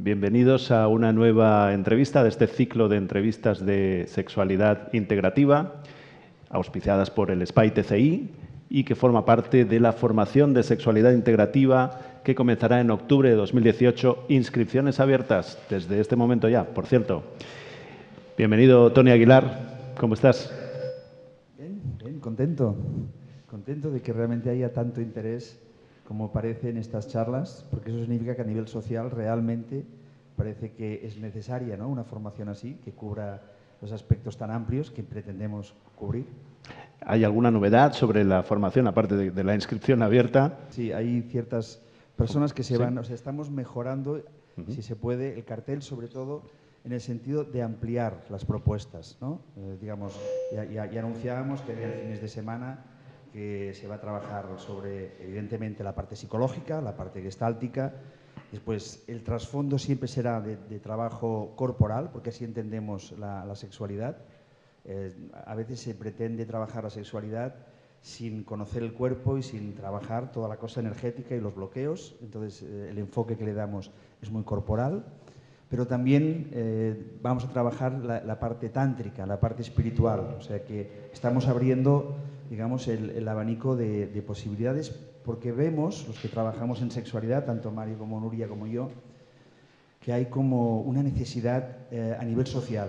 Bienvenidos a una nueva entrevista de este ciclo de entrevistas de sexualidad integrativa, auspiciadas por el SPY TCI y que forma parte de la formación de sexualidad integrativa que comenzará en octubre de 2018. Inscripciones abiertas desde este momento ya, por cierto. Bienvenido, Tony Aguilar. ¿Cómo estás? Bien, contento. Contento de que realmente haya tanto interés como parece en estas charlas, porque eso significa que a nivel social realmente parece que es necesaria, ¿no?, una formación así, que cubra los aspectos tan amplios que pretendemos cubrir. ¿Hay alguna novedad sobre la formación, aparte de la inscripción abierta? Sí, hay ciertas personas que se Sí. van, o sea, estamos mejorando, si se puede, el cartel, sobre todo en el sentido de ampliar las propuestas, ¿no? Digamos, ya anunciábamos que había fines de semana que se va a trabajar sobre, evidentemente, la parte psicológica, la parte gestáltica. Después, el trasfondo siempre será de trabajo corporal, porque así entendemos la sexualidad. A veces se pretende trabajar la sexualidad sin conocer el cuerpo y sin trabajar toda la cosa energética y los bloqueos. Entonces, el enfoque que le damos es muy corporal. Pero también vamos a trabajar la parte tántrica, la parte espiritual. O sea que estamos abriendo, digamos, el abanico de posibilidades, porque vemos, los que trabajamos en sexualidad, tanto Mario como Nuria como yo, que hay como una necesidad a nivel social,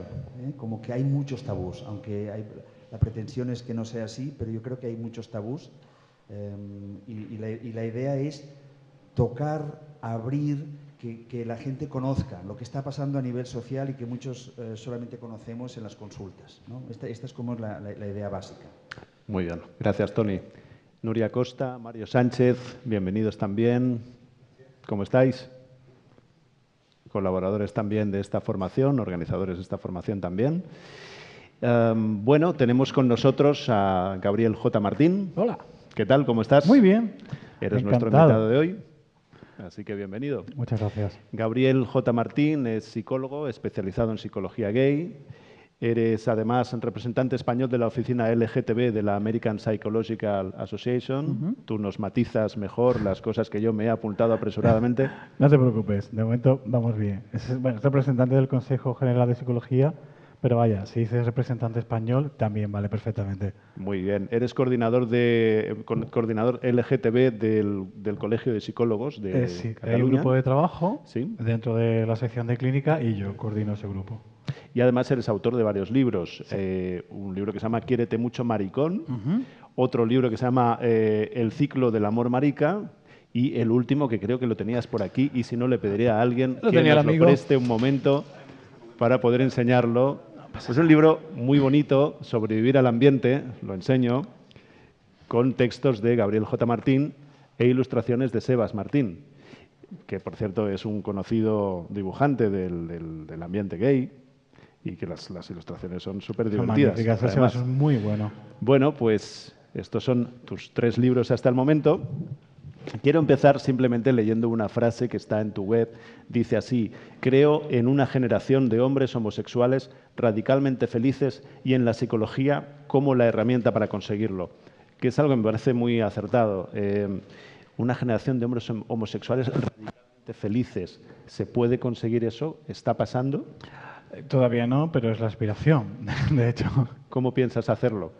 como que hay muchos tabús, aunque la pretensión es que no sea así, pero yo creo que hay muchos tabús y la idea es tocar, abrir, que la gente conozca lo que está pasando a nivel social y que muchos solamente conocemos en las consultas, ¿no? Esta es como la idea básica. Muy bien, gracias, Tony. Nuria Costa, Mario Sánchez, bienvenidos también. ¿Cómo estáis? Colaboradores también de esta formación, organizadores de esta formación también. Bueno, tenemos con nosotros a Gabriel J. Martín. Hola. ¿Qué tal? ¿Cómo estás? Muy bien. Eres Encantado. nuestro invitado de hoy, así que bienvenido. Muchas gracias. Gabriel J. Martín es psicólogo especializado en psicología gay. Eres además representante español de la oficina LGTB de la American Psychological Association. Tú nos matizas mejor las cosas que yo me he apuntado apresuradamente. No te preocupes, de momento vamos bien. Es representante del Consejo General de Psicología, pero vaya, si dices representante español, también vale perfectamente. Muy bien. Eres coordinador LGTB del Colegio de Psicólogos de Sí, Cataluña. hay un grupo de trabajo Sí. dentro de la sección de clínica y yo coordino ese grupo. Y además eres autor de varios libros. Sí. Un libro que se llama Quiérete mucho, maricón. Otro libro que se llama El ciclo del amor marica. Y el último, que creo que lo tenías por aquí, y si no, le pediría a alguien que nos lo preste un momento para poder enseñarlo. Es un libro muy bonito, Sobrevivir al ambiente, lo enseño, con textos de Gabriel J. Martín e ilustraciones de Sebas Martín, que por cierto es un conocido dibujante del ambiente gay, y que las ilustraciones son súper divertidas. Además, es muy bueno. Bueno, pues estos son tus 3 libros hasta el momento. Quiero empezar simplemente leyendo una frase que está en tu web. Dice así: creo en una generación de hombres homosexuales radicalmente felices y en la psicología como la herramienta para conseguirlo. Que es algo que me parece muy acertado. Una generación de hombres homosexuales radicalmente felices. ¿Se puede conseguir eso? ¿Está pasando? Todavía no, pero es la aspiración, de hecho. ¿Cómo piensas hacerlo?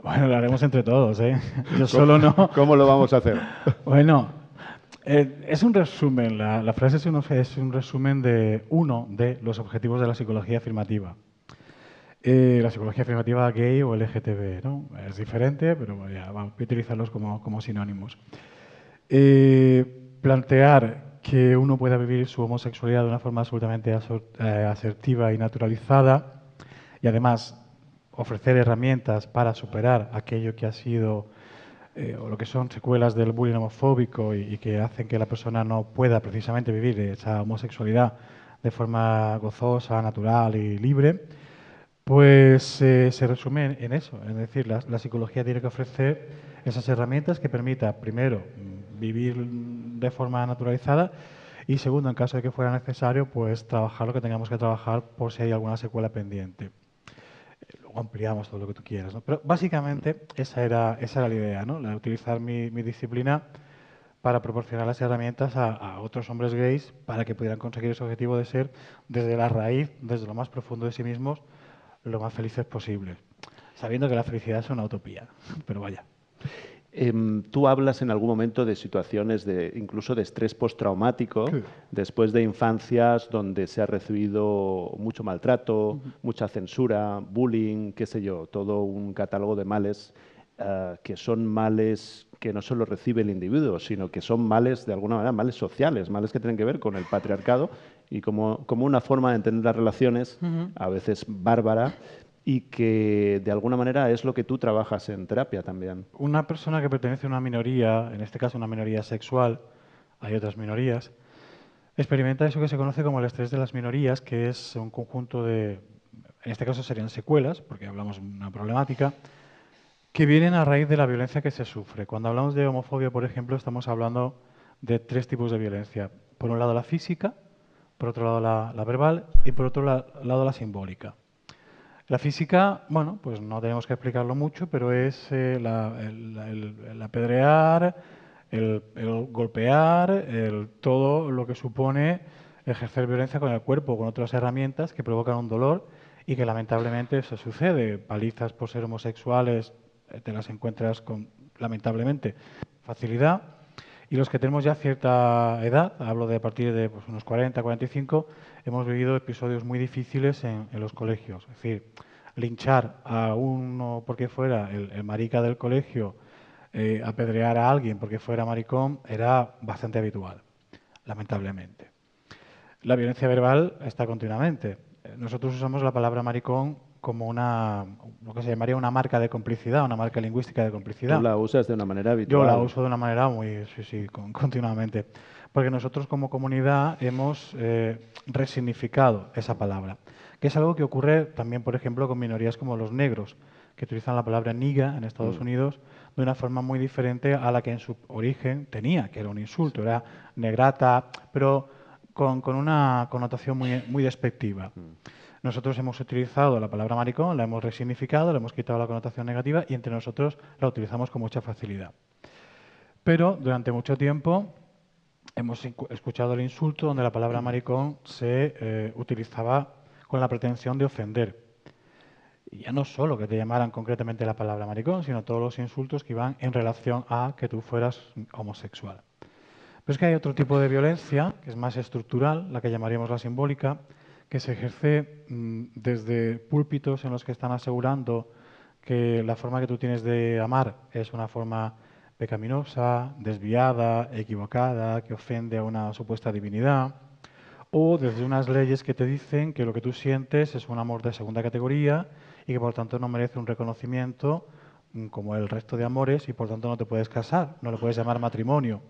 Bueno, lo haremos entre todos, ¿eh? Yo solo no. ¿Cómo lo vamos a hacer? Bueno, es un resumen, la frase es un resumen de uno de los objetivos de la psicología afirmativa. La psicología afirmativa gay o LGTB, ¿no? Es diferente, pero ya vamos a utilizarlos como sinónimos. Plantear que uno pueda vivir su homosexualidad de una forma absolutamente asertiva y naturalizada, y además ofrecer herramientas para superar aquello que ha sido o lo que son secuelas del bullying homofóbico y que hacen que la persona no pueda precisamente vivir esa homosexualidad de forma gozosa, natural y libre, pues se resume en eso. Es decir, la psicología tiene que ofrecer esas herramientas que permita, primero, vivir de forma naturalizada y, segundo, en caso de que fuera necesario, pues trabajar lo que tengamos que trabajar por si hay alguna secuela pendiente. Luego ampliamos todo lo que tú quieras, ¿no? Pero básicamente esa era la idea, ¿no? La de utilizar mi disciplina para proporcionar las herramientas a otros hombres gays para que pudieran conseguir ese objetivo de ser, desde la raíz, desde lo más profundo de sí mismos, lo más felices posibles. Sabiendo que la felicidad es una utopía, pero vaya. Tú hablas en algún momento de situaciones incluso de estrés postraumático, sí, después de infancias donde se ha recibido mucho maltrato, mucha censura, bullying, qué sé yo, todo un catálogo de males que son males que no solo recibe el individuo, sino que son males, de alguna manera, males sociales, males que tienen que ver con el patriarcado y como una forma de entender las relaciones, a veces bárbara, y que de alguna manera es lo que tú trabajas en terapia también. Una persona que pertenece a una minoría, en este caso una minoría sexual, hay otras minorías, experimenta eso que se conoce como el estrés de las minorías, que es un conjunto de, en este caso serían secuelas, porque hablamos de una problemática, que vienen a raíz de la violencia que se sufre. Cuando hablamos de homofobia, por ejemplo, estamos hablando de 3 tipos de violencia. Por un lado la física, por otro lado la verbal y por otro lado la simbólica. La física, bueno, pues no tenemos que explicarlo mucho, pero es el apedrear, el golpear, todo lo que supone ejercer violencia con el cuerpo, con otras herramientas que provocan un dolor y que lamentablemente eso sucede. Palizas por ser homosexuales te las encuentras con, lamentablemente, facilidad. Y los que tenemos ya cierta edad, hablo de a partir de pues, unos 40, 45, hemos vivido episodios muy difíciles en los colegios. Es decir, linchar a uno porque fuera el marica del colegio, apedrear a alguien porque fuera maricón, era bastante habitual, lamentablemente. La violencia verbal está continuamente. Nosotros usamos la palabra maricón como lo que se llamaría una marca de complicidad, una marca lingüística de complicidad. ¿Tú la usas de una manera habitual? Yo la uso de una manera continuamente. Porque nosotros como comunidad hemos resignificado esa palabra, que es algo que ocurre también, por ejemplo, con minorías como los negros, que utilizan la palabra nigga en Estados Unidos de una forma muy diferente a la que en su origen tenía, que era un insulto, era negrata, pero con una connotación muy despectiva. Nosotros hemos utilizado la palabra maricón, la hemos resignificado, le hemos quitado la connotación negativa y entre nosotros la utilizamos con mucha facilidad. Pero durante mucho tiempo hemos escuchado el insulto donde la palabra maricón se utilizaba con la pretensión de ofender. Y ya no solo que te llamaran concretamente la palabra maricón, sino todos los insultos que iban en relación a que tú fueras homosexual. Pero es que hay otro tipo de violencia, que es más estructural, la que llamaríamos la simbólica, que se ejerce desde púlpitos en los que están asegurando que la forma que tú tienes de amar es una forma pecaminosa, desviada, equivocada, que ofende a una supuesta divinidad, o desde unas leyes que te dicen que lo que tú sientes es un amor de segunda categoría y que por tanto no merece un reconocimiento como el resto de amores y por tanto no te puedes casar, no lo puedes llamar matrimonio,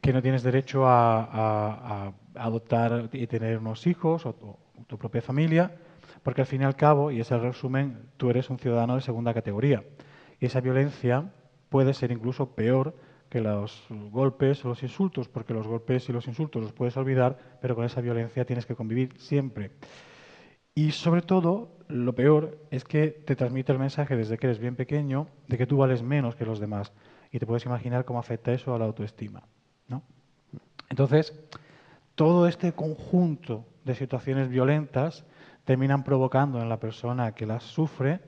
que no tienes derecho a adoptar y tener unos hijos o tu propia familia, porque al fin y al cabo, y es el resumen, tú eres un ciudadano de segunda categoría. Y esa violencia puede ser incluso peor que los golpes o los insultos, porque los golpes y los insultos los puedes olvidar, pero con esa violencia tienes que convivir siempre. Y sobre todo, lo peor es que te transmite el mensaje desde que eres bien pequeño de que tú vales menos que los demás. Y te puedes imaginar cómo afecta eso a la autoestima, ¿no? Entonces, todo este conjunto de situaciones violentas terminan provocando en la persona que las sufre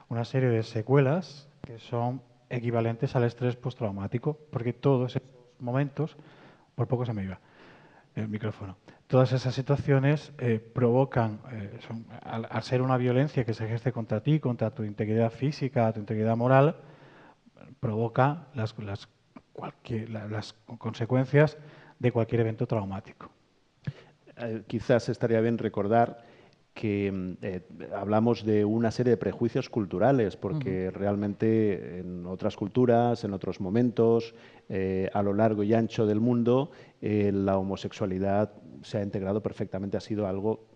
una serie de secuelas que son equivalentes al estrés postraumático, porque todos esos momentos, por poco se me iba el micrófono, todas esas situaciones provocan, al ser una violencia que se ejerce contra ti, contra tu integridad física, tu integridad moral, provoca las consecuencias de cualquier evento traumático. Quizás estaría bien recordar que hablamos de una serie de prejuicios culturales, porque realmente en otras culturas, en otros momentos, a lo largo y ancho del mundo, la homosexualidad se ha integrado perfectamente, ha sido algo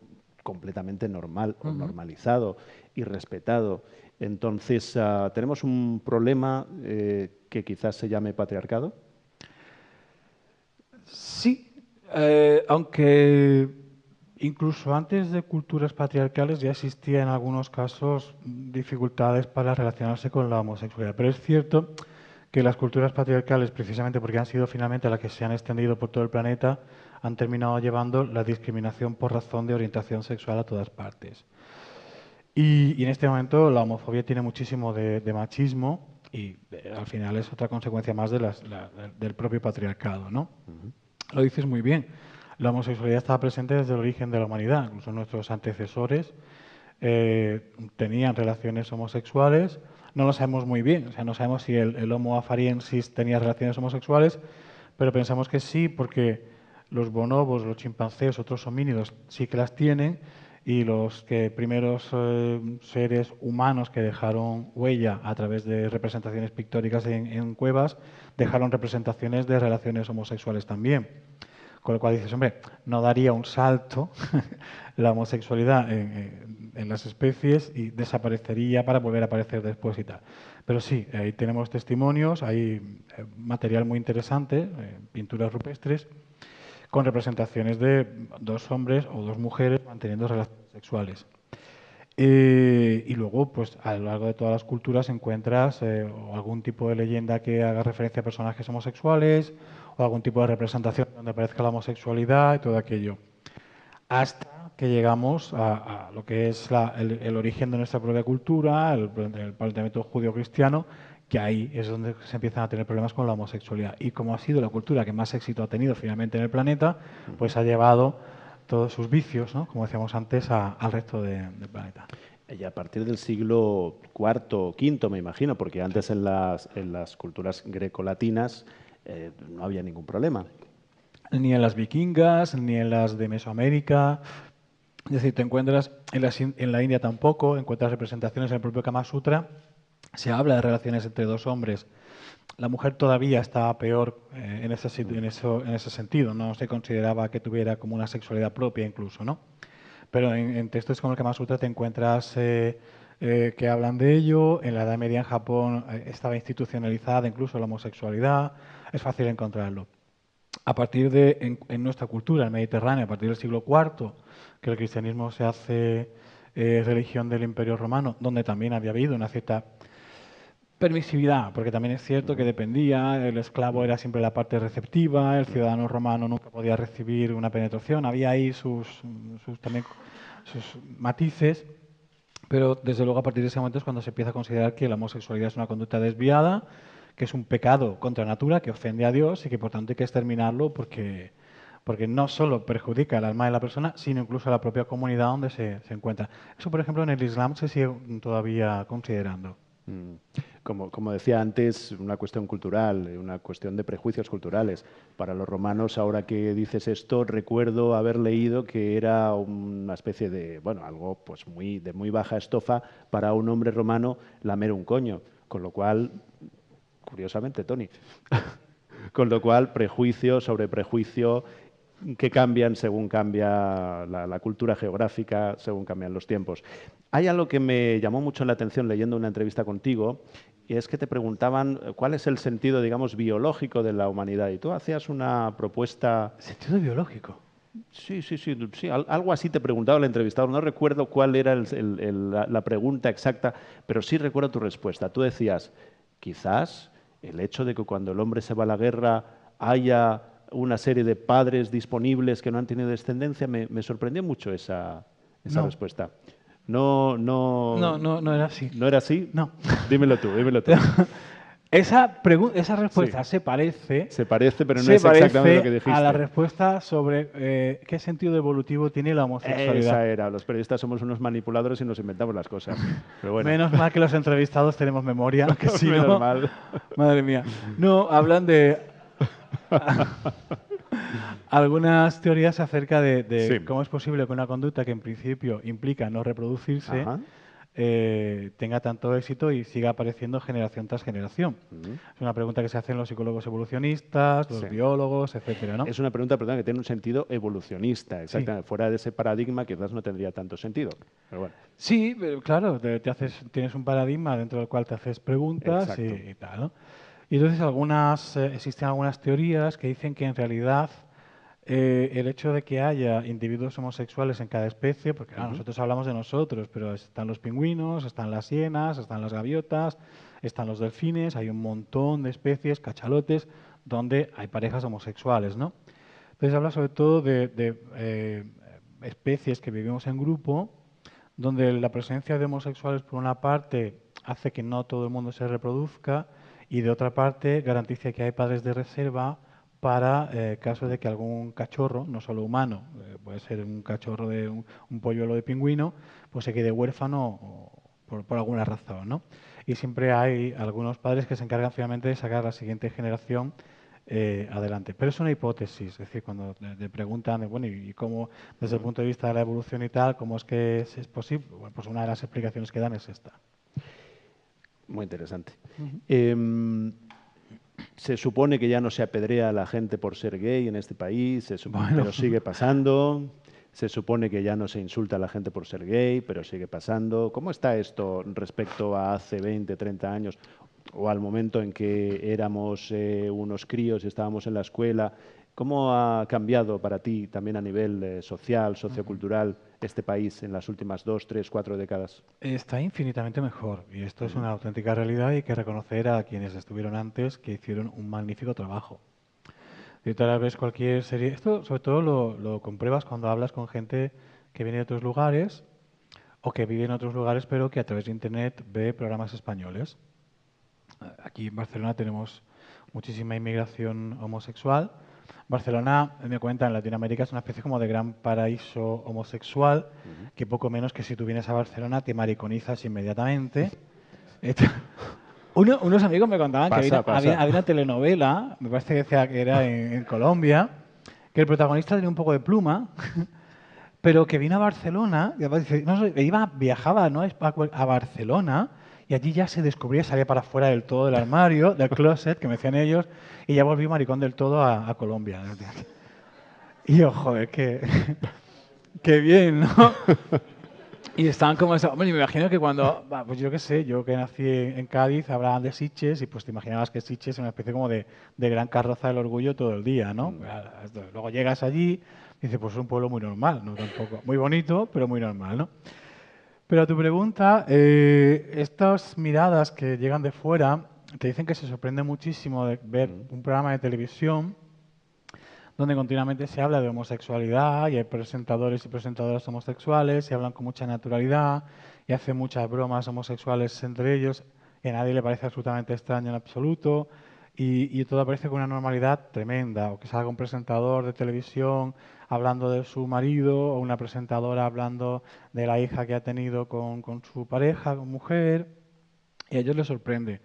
completamente normal, o normalizado y respetado. Entonces, ¿tenemos un problema que quizás se llame patriarcado? Sí, aunque incluso antes de culturas patriarcales ya existía en algunos casos dificultades para relacionarse con la homosexualidad. Pero es cierto que las culturas patriarcales, precisamente porque han sido finalmente las que se han extendido por todo el planeta, han terminado llevando la discriminación por razón de orientación sexual a todas partes. Y en este momento la homofobia tiene muchísimo de machismo y al final es otra consecuencia más del propio patriarcado, ¿no? Lo dices muy bien. La homosexualidad estaba presente desde el origen de la humanidad. Incluso nuestros antecesores tenían relaciones homosexuales. No lo sabemos muy bien. O sea, no sabemos si el Homo afariensis tenía relaciones homosexuales, pero pensamos que sí, porque los bonobos, los chimpancés, otros homínidos sí que las tienen, y los primeros seres humanos que dejaron huella a través de representaciones pictóricas en cuevas, dejaron representaciones de relaciones homosexuales también. Con lo cual dices, hombre, no daría un salto la homosexualidad en las especies y desaparecería para volver a aparecer después y tal. Pero sí, ahí tenemos testimonios, hay material muy interesante, pinturas rupestres, con representaciones de dos hombres o dos mujeres manteniendo relaciones sexuales. Y luego, pues a lo largo de todas las culturas encuentras algún tipo de leyenda que haga referencia a personajes homosexuales o algún tipo de representación donde aparezca la homosexualidad y todo aquello. Hasta que llegamos a lo que es el origen de nuestra propia cultura, el planteamiento judío-cristiano, que ahí es donde se empiezan a tener problemas con la homosexualidad. Y como ha sido la cultura que más éxito ha tenido finalmente en el planeta, pues ha llevado todos sus vicios, ¿no?, como decíamos antes, al resto del planeta. Y a partir del siglo IV o V, me imagino, porque antes en las culturas grecolatinas no había ningún problema. Ni en las vikingas, ni en las de Mesoamérica. Es decir, te encuentras en la India tampoco, encuentras representaciones en el propio Kama Sutra. Se habla de relaciones entre dos hombres. La mujer todavía estaba peor en ese sentido. No se consideraba que tuviera como una sexualidad propia incluso, ¿no? Pero en textos como el Kama Sutra te encuentras que hablan de ello. En la Edad Media en Japón estaba institucionalizada incluso la homosexualidad. Es fácil encontrarlo. A partir en nuestra cultura, el Mediterráneo, a partir del siglo IV, que el cristianismo se hace religión del Imperio Romano, donde también había habido una cierta permisividad, porque también es cierto que dependía, el esclavo era siempre la parte receptiva, el ciudadano romano nunca podía recibir una penetración, había ahí también sus matices, pero desde luego a partir de ese momento es cuando se empieza a considerar que la homosexualidad es una conducta desviada, que es un pecado contra natura, que ofende a Dios y que por tanto hay que exterminarlo porque no solo perjudica el alma de la persona, sino incluso a la propia comunidad donde se encuentra. Eso, por ejemplo, en el Islam se sigue todavía considerando. Como decía antes, una cuestión cultural, una cuestión de prejuicios culturales. Para los romanos, ahora que dices esto, recuerdo haber leído que era una especie de, bueno, algo pues de muy baja estofa para un hombre romano lamer un coño, con lo cual, curiosamente, Tony, con lo cual prejuicio sobre prejuicio que cambian según cambia la cultura geográfica, según cambian los tiempos. Hay algo que me llamó mucho la atención leyendo una entrevista contigo, y es que te preguntaban cuál es el sentido, digamos, biológico de la humanidad. Y tú hacías una propuesta... ¿Sentido biológico? Sí, algo así te preguntaba el entrevistador. No recuerdo cuál era la pregunta exacta, pero sí recuerdo tu respuesta. Tú decías, quizás el hecho de que cuando el hombre se va a la guerra haya una serie de padres disponibles que no han tenido descendencia, me sorprendió mucho esa respuesta. No era así. ¿No era así? No. Dímelo tú. Esa respuesta sí. se parece... Se parece, pero no es exactamente lo que dijiste. A la respuesta sobre qué sentido evolutivo tiene la homosexualidad. Esa era. Los periodistas somos unos manipuladores y nos inventamos las cosas. Pero bueno. Menos mal que los entrevistados tenemos memoria, que si no... Menos mal. Madre mía. No, hablan de... algunas teorías acerca de cómo es posible que una conducta que en principio implica no reproducirse tenga tanto éxito y siga apareciendo generación tras generación. Es una pregunta que se hacen los psicólogos evolucionistas, los biólogos, etcétera, ¿no? Es una pregunta, perdón, que tiene un sentido evolucionista, exactamente. Fuera de ese paradigma quizás no tendría tanto sentido. Pero bueno. Sí, claro, tienes un paradigma dentro del cual te haces preguntas y tal, ¿no? Y entonces existen algunas teorías que dicen que en realidad el hecho de que haya individuos homosexuales en cada especie, porque claro, nosotros hablamos de nosotros, pero están los pingüinos, están las hienas, están las gaviotas, están los delfines, hay un montón de especies, cachalotes, donde hay parejas homosexuales, ¿no? Entonces habla sobre todo de especies que vivimos en grupo, donde la presencia de homosexuales, por una parte, hace que no todo el mundo se reproduzca y, de otra parte, garantiza que hay padres de reserva para caso de que algún cachorro, no solo humano, puede ser un cachorro de un polluelo de pingüino, pues se quede huérfano por alguna razón, ¿no? Y siempre hay algunos padres que se encargan finalmente de sacar a la siguiente generación adelante. Pero es una hipótesis, es decir, cuando le preguntan, bueno, ¿y cómo, desde el punto de vista de la evolución y tal, cómo es que es posible? Bueno, pues una de las explicaciones que dan es esta. Muy interesante. Se supone que ya no se apedrea a la gente por ser gay en este país, pero sigue pasando. Se supone que ya no se insulta a la gente por ser gay, pero sigue pasando. ¿Cómo está esto respecto a hace 20, 30 años o al momento en que éramos unos críos y estábamos en la escuela? ¿Cómo ha cambiado para ti también a nivel social, sociocultural, este país en las últimas 2, 3, 4 décadas? Está infinitamente mejor y esto es una auténtica realidad y hay que reconocer a quienes estuvieron antes que hicieron un magnífico trabajo. Y tal vez cualquier serie... Esto sobre todo lo compruebas cuando hablas con gente que viene de otros lugares o que vive en otros lugares pero que a través de Internet ve programas españoles. Aquí en Barcelona tenemos muchísima inmigración homosexual. Barcelona, me cuenta, en Latinoamérica es una especie como de gran paraíso homosexual, que poco menos que si tú vienes a Barcelona te mariconizas inmediatamente. Unos amigos me contaban que había una telenovela, me parece que decía que era en Colombia, que el protagonista tenía un poco de pluma, pero que vino a Barcelona, viajaba, ¿no?, a Barcelona, y allí ya se descubría, salía para afuera del todo del armario, del closet, que me decían ellos, y ya volvió maricón del todo a Colombia. Y yo, joder, qué bien, ¿no? Y estaban como eso. Hombre, me imagino que cuando, pues yo qué sé, yo que nací en Cádiz, hablaban de Sitges, y pues te imaginabas que Sitges es una especie como de gran carroza del orgullo todo el día, ¿no? Luego llegas allí y dices, pues es un pueblo muy normal, ¿no? Tampoco. Muy bonito, pero muy normal, ¿no? Pero a tu pregunta, estas miradas que llegan de fuera te dicen que se sorprende muchísimo de ver un programa de televisión donde continuamente se habla de homosexualidad y hay presentadores y presentadoras homosexuales y hablan con mucha naturalidad y hacen muchas bromas homosexuales entre ellos y a nadie le parece absolutamente extraño en absoluto y todo aparece con una normalidad tremenda. O que salga un presentador de televisión hablando de su marido o una presentadora hablando de la hija que ha tenido con su pareja, con mujer, y a ellos les sorprende.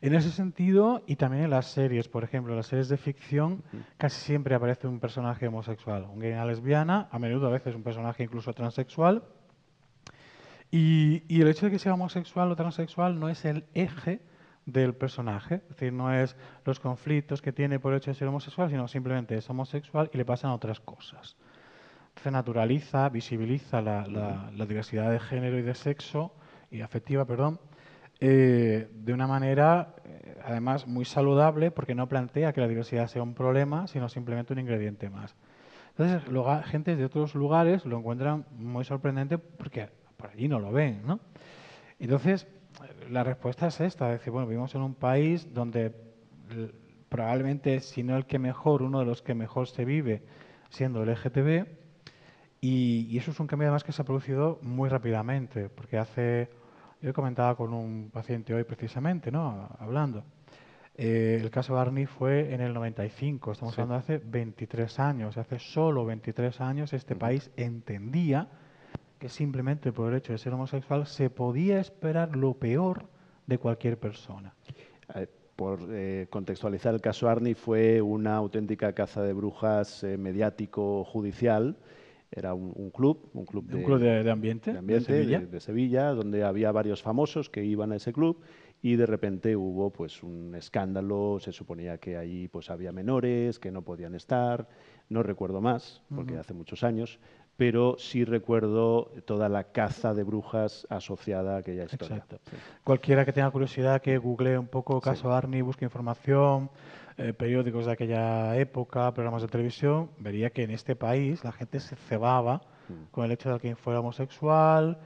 En ese sentido, y también en las series, por ejemplo, en las series de ficción, casi siempre aparece un personaje homosexual, un gay y una lesbiana, a menudo a veces un personaje incluso transexual. Y el hecho de que sea homosexual o transexual no es el eje del personaje, es decir, no es los conflictos que tiene por el hecho de ser homosexual, sino simplemente es homosexual y le pasan otras cosas. Se naturaliza, visibiliza la diversidad de género y de sexo, y afectiva, perdón, de una manera, además, muy saludable, porque no plantea que la diversidad sea un problema, sino simplemente un ingrediente más. Entonces, gente de otros lugares lo encuentran muy sorprendente porque por allí no lo ven, ¿no? Entonces, la respuesta es esta, es decir, bueno, vivimos en un país donde probablemente, si no el que mejor, uno de los que mejor se vive siendo LGTB, y eso es un cambio además que se ha producido muy rápidamente, porque yo comentaba con un paciente hoy precisamente, ¿no?, hablando. El caso Barney fue en el 95, estamos hablando de hace 23 años. Hace solo 23 años este país entendía que simplemente por el hecho de ser homosexual se podía esperar lo peor de cualquier persona. Por contextualizar, el caso Arni fue una auténtica caza de brujas mediático-judicial. Era un club de ambiente de Sevilla, donde había varios famosos que iban a ese club y de repente hubo pues un escándalo. Se suponía que allí pues había menores que no podían estar, no recuerdo más porque hace muchos años, pero sí recuerdo toda la caza de brujas asociada a aquella historia. Exacto. Sí. Cualquiera que tenga curiosidad que googlee un poco caso Arni, busque información, periódicos de aquella época, programas de televisión, vería que en este país la gente se cebaba con el hecho de que fuera homosexual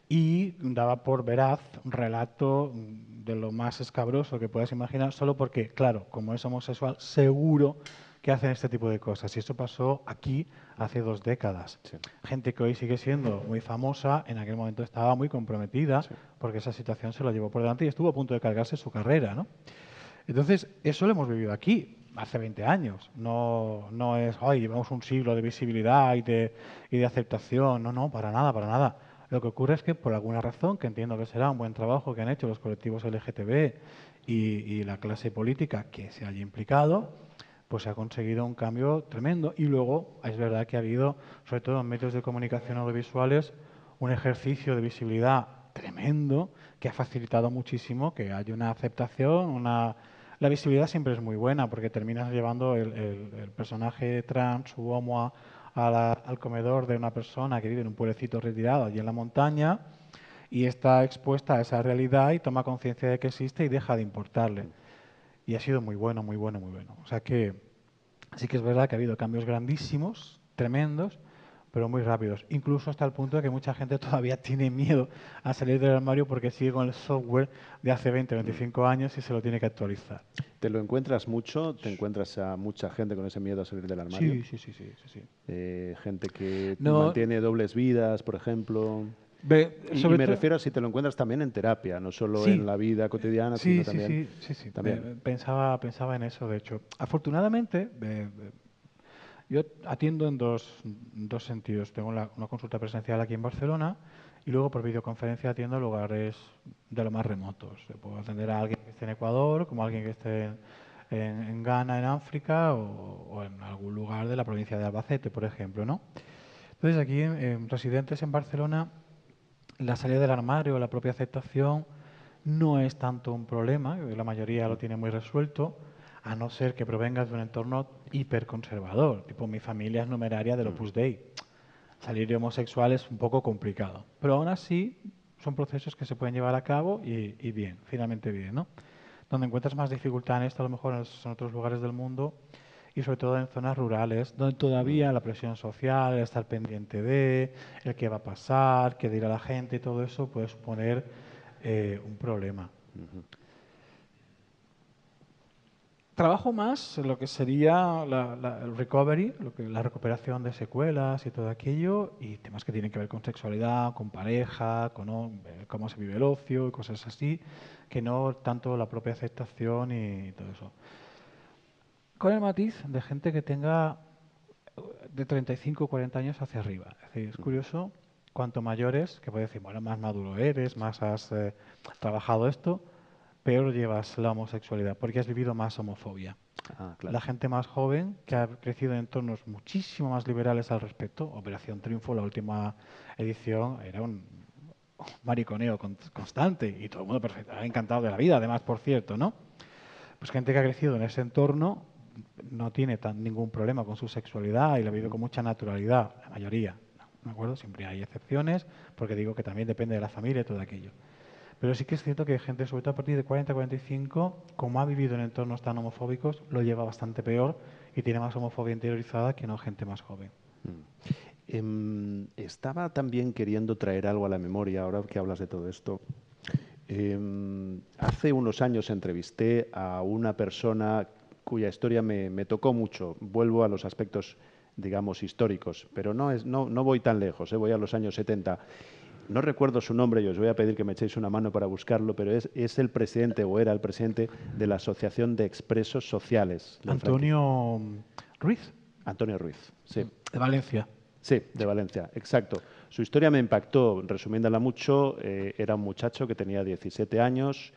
y daba por veraz un relato de lo más escabroso que puedas imaginar, solo porque, claro, como es homosexual, seguro que hacen este tipo de cosas. Y eso pasó aquí hace 2 décadas. Sí. Gente que hoy sigue siendo muy famosa, en aquel momento estaba muy comprometida, porque esa situación se lo llevó por delante y estuvo a punto de cargarse su carrera, ¿no? Entonces, eso lo hemos vivido aquí hace 20 años. No es, ay, llevamos un siglo de visibilidad y de aceptación. No, para nada, para nada. Lo que ocurre es que, por alguna razón, que entiendo que será un buen trabajo que han hecho los colectivos LGTB y la clase política que se haya implicado, pues se ha conseguido un cambio tremendo. Y luego es verdad que ha habido, sobre todo en medios de comunicación audiovisuales, un ejercicio de visibilidad tremendo que ha facilitado muchísimo que haya una aceptación, La visibilidad siempre es muy buena porque terminas llevando el personaje trans u homo al comedor de una persona que vive en un pueblecito retirado allí en la montaña y está expuesta a esa realidad y toma conciencia de que existe y deja de importarle. Y ha sido muy bueno, muy bueno, muy bueno. O sea que sí que es verdad que ha habido cambios grandísimos, tremendos, pero muy rápidos. Incluso hasta el punto de que mucha gente todavía tiene miedo a salir del armario porque sigue con el software de hace 20, 25 años y se lo tiene que actualizar. ¿Te lo encuentras mucho? ¿Te encuentras a mucha gente con ese miedo a salir del armario? Sí. Gente que mantiene dobles vidas, por ejemplo. Y me refiero a si te lo encuentras también en terapia, no solo en la vida cotidiana, sino también... Sí. También. Pensaba en eso, de hecho. Afortunadamente, yo atiendo en dos sentidos. Tengo una consulta presencial aquí en Barcelona y luego por videoconferencia atiendo en lugares de lo más remotos. Puedo atender a alguien que esté en Ecuador, como a alguien que esté en Ghana, en África o en algún lugar de la provincia de Albacete, por ejemplo, ¿no? Entonces, aquí en residentes en Barcelona, la salida del armario, la propia aceptación, no es tanto un problema, la mayoría lo tiene muy resuelto, a no ser que provengas de un entorno hiperconservador, tipo mi familia es numeraria del Opus Dei. Salir de homosexual es un poco complicado, pero aún así son procesos que se pueden llevar a cabo y bien, finalmente bien, ¿no? Donde encuentras más dificultad en esto, a lo mejor en otros lugares del mundo, y sobre todo en zonas rurales, donde todavía la presión social, el estar pendiente el qué va a pasar, qué dirá la gente, y todo eso puede suponer un problema. Trabajo más en lo que sería el recovery, la recuperación de secuelas y todo aquello, y temas que tienen que ver con sexualidad, con pareja, con cómo se vive el ocio y cosas así, que no tanto la propia aceptación y todo eso. Con el matiz de gente que tenga de 35 o 40 años hacia arriba. Es decir, es curioso, cuanto mayores, que puedes decir, bueno, más maduro eres, más has trabajado esto, peor llevas la homosexualidad, porque has vivido más homofobia. Claro. La gente más joven, que ha crecido en entornos muchísimo más liberales al respecto, Operación Triunfo, la última edición, era un mariconeo constante y todo el mundo encantado de la vida, además, por cierto, ¿no? Pues gente que ha crecido en ese entorno no tiene ningún problema con su sexualidad y la vive con mucha naturalidad, la mayoría, ¿de acuerdo? Siempre hay excepciones, porque digo que también depende de la familia y todo aquello. Pero sí que es cierto que hay gente, sobre todo a partir de 40-45, como ha vivido en entornos tan homofóbicos, lo lleva bastante peor y tiene más homofobia interiorizada que no gente más joven. Estaba también queriendo traer algo a la memoria, ahora que hablas de todo esto. Hace unos años entrevisté a una persona cuya historia me tocó mucho. Vuelvo a los aspectos, digamos, históricos, pero no voy tan lejos, voy a los años 70. No recuerdo su nombre y os voy a pedir que me echéis una mano para buscarlo, pero es el presidente o era el presidente de la Asociación de Expresos Sociales. Antonio Ruiz. Antonio Ruiz, sí. De Valencia. Sí, de Valencia, exacto. Su historia me impactó, resumiéndola mucho, era un muchacho que tenía 17 años,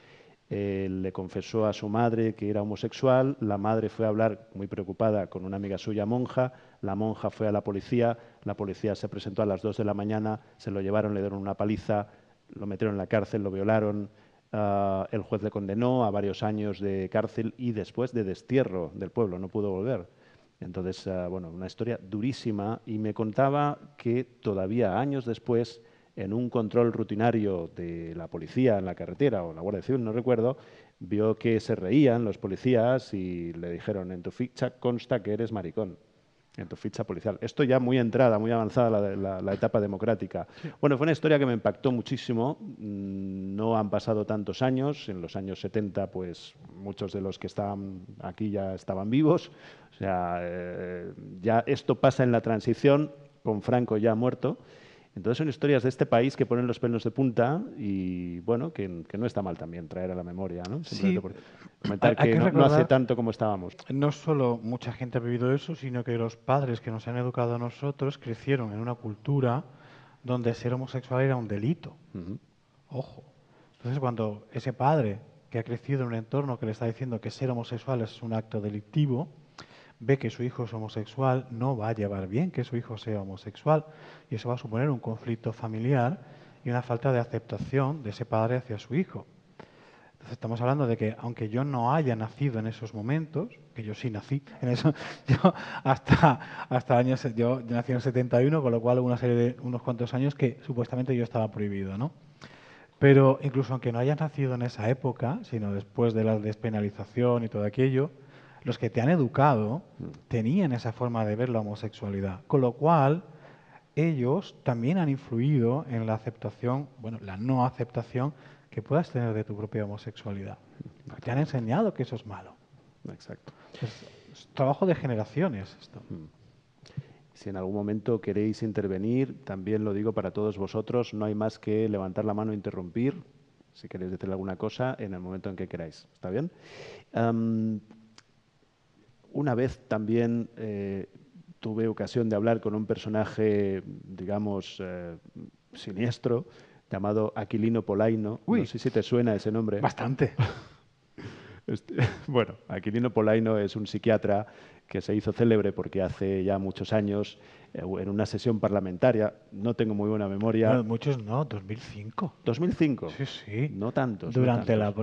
le confesó a su madre que era homosexual, la madre fue a hablar muy preocupada con una amiga suya monja, la monja fue a la policía se presentó a las 2 de la mañana, se lo llevaron, le dieron una paliza, lo metieron en la cárcel, lo violaron, el juez le condenó a varios años de cárcel y después de destierro del pueblo, no pudo volver. Entonces, bueno, una historia durísima, y me contaba que todavía años después, en un control rutinario de la policía en la carretera o la Guardia Civil, no recuerdo, vio que se reían los policías y le dijeron: en tu ficha consta que eres maricón, en tu ficha policial. Esto ya muy entrada, muy avanzada la etapa democrática. Sí. Bueno, fue una historia que me impactó muchísimo. No han pasado tantos años. En los años 70, pues muchos de los que estaban aquí ya estaban vivos. O sea, ya esto pasa en la transición, con Franco ya muerto. Entonces son historias de este país que ponen los pelos de punta y, bueno, que no está mal también traer a la memoria, ¿no? Sí. Por comentar que no hace tanto como estábamos. No solo mucha gente ha vivido eso, sino que los padres que nos han educado a nosotros crecieron en una cultura donde ser homosexual era un delito. Ojo. Entonces, cuando ese padre que ha crecido en un entorno que le está diciendo que ser homosexual es un acto delictivo, ve que su hijo es homosexual, no va a llevar bien que su hijo sea homosexual, y eso va a suponer un conflicto familiar y una falta de aceptación de ese padre hacia su hijo. Entonces estamos hablando de que, aunque yo no haya nacido en esos momentos, que yo sí nací en eso, yo yo nací en el 71, con lo cual hubo una serie de unos cuantos años que supuestamente yo estaba prohibido, ¿no? Pero incluso aunque no hayas nacido en esa época, sino después de la despenalización y todo aquello, los que te han educado tenían esa forma de ver la homosexualidad, con lo cual ellos también han influido en la aceptación, bueno, la no aceptación que puedas tener de tu propia homosexualidad. Porque te han enseñado que eso es malo. Exacto. Es trabajo de generaciones esto. Si en algún momento queréis intervenir, también lo digo para todos vosotros, no hay más que levantar la mano e interrumpir, si queréis decir alguna cosa, en el momento en que queráis. ¿Está bien? Una vez también tuve ocasión de hablar con un personaje, digamos, siniestro, llamado Aquilino Polaino. Uy, no sé si te suena ese nombre. Bastante. Bueno, Aquilino Polaino es un psiquiatra que se hizo célebre porque hace ya muchos años, en una sesión parlamentaria, no tengo muy buena memoria. No, muchos no, 2005. ¿2005? Sí, sí. No tantos. Durante las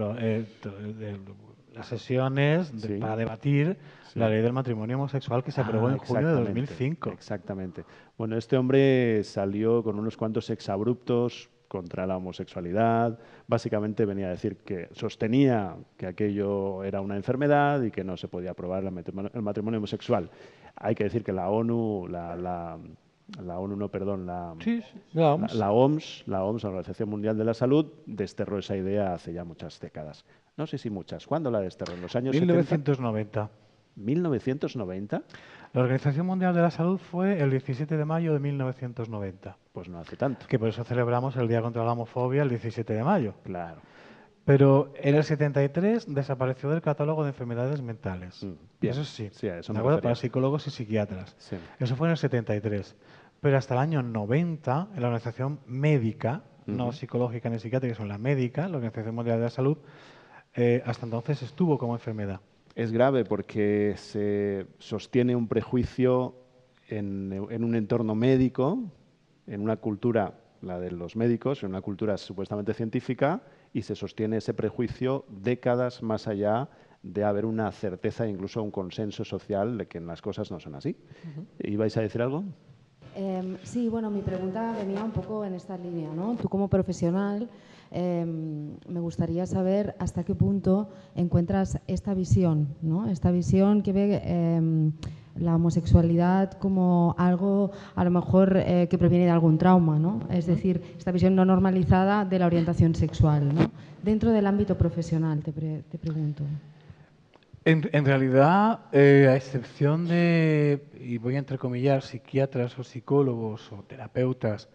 sesiones para debatir la ley del matrimonio homosexual que se aprobó en junio de 2005. Exactamente. Bueno, este hombre salió con unos cuantos exabruptos contra la homosexualidad. Básicamente venía a decir que sostenía que aquello era una enfermedad y que no se podía aprobar el matrimonio homosexual. Hay que decir que la ONU, la OMS, la Organización Mundial de la Salud, desterró esa idea hace ya muchas décadas. No sé si muchas. ¿Cuándo la desterró? ¿En los años 1990. 1990. La Organización Mundial de la Salud fue el 17 de mayo de 1990. Pues no hace tanto. Que por eso celebramos el Día contra la Homofobia el 17 de mayo. Claro. Pero en el 73 desapareció del catálogo de enfermedades mentales. Bien. Eso sí, eso ¿de acuerdo? Para psicólogos y psiquiatras. Sí. Eso fue en el 73. Pero hasta el año 90, en la organización médica, no psicológica ni psiquiátrica, sino la médica, la Organización Mundial de la Salud, hasta entonces estuvo como enfermedad. Es grave porque se sostiene un prejuicio en un entorno médico, en una cultura, la de los médicos, en una cultura supuestamente científica, y se sostiene ese prejuicio décadas más allá de haber una certeza e incluso un consenso social de que las cosas no son así. ¿Ibais a decir algo? Sí, bueno, mi pregunta venía un poco en esta línea, ¿no? Tú como profesional, me gustaría saber hasta qué punto encuentras esta visión, ¿no? Esta visión que ve la homosexualidad como algo, a lo mejor, que proviene de algún trauma, ¿no? Es decir, esta visión no normalizada de la orientación sexual, ¿no? Dentro del ámbito profesional, te pregunto. En realidad, a excepción de, y voy a entrecomillar, psiquiatras o psicólogos o terapeutas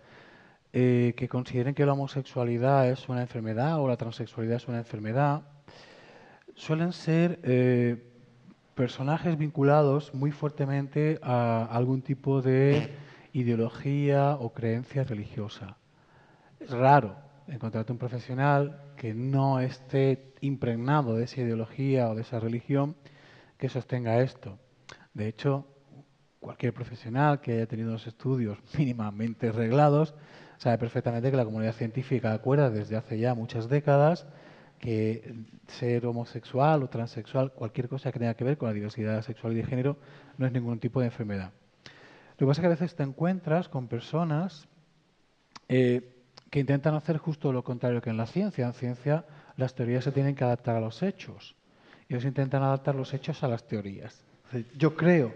que consideren que la homosexualidad es una enfermedad o la transexualidad es una enfermedad, suelen ser personajes vinculados muy fuertemente a algún tipo de ideología o creencia religiosa. Es raro encontrarte un profesional que no esté impregnado de esa ideología o de esa religión que sostenga esto. De hecho, cualquier profesional que haya tenido los estudios mínimamente reglados sabe perfectamente que la comunidad científica acuerda desde hace ya muchas décadas que ser homosexual o transexual, cualquier cosa que tenga que ver con la diversidad sexual y de género, no es ningún tipo de enfermedad. Lo que pasa es que a veces te encuentras con personas que intentan hacer justo lo contrario que en la ciencia. En ciencia las teorías se tienen que adaptar a los hechos. Ellos intentan adaptar los hechos a las teorías. Yo creo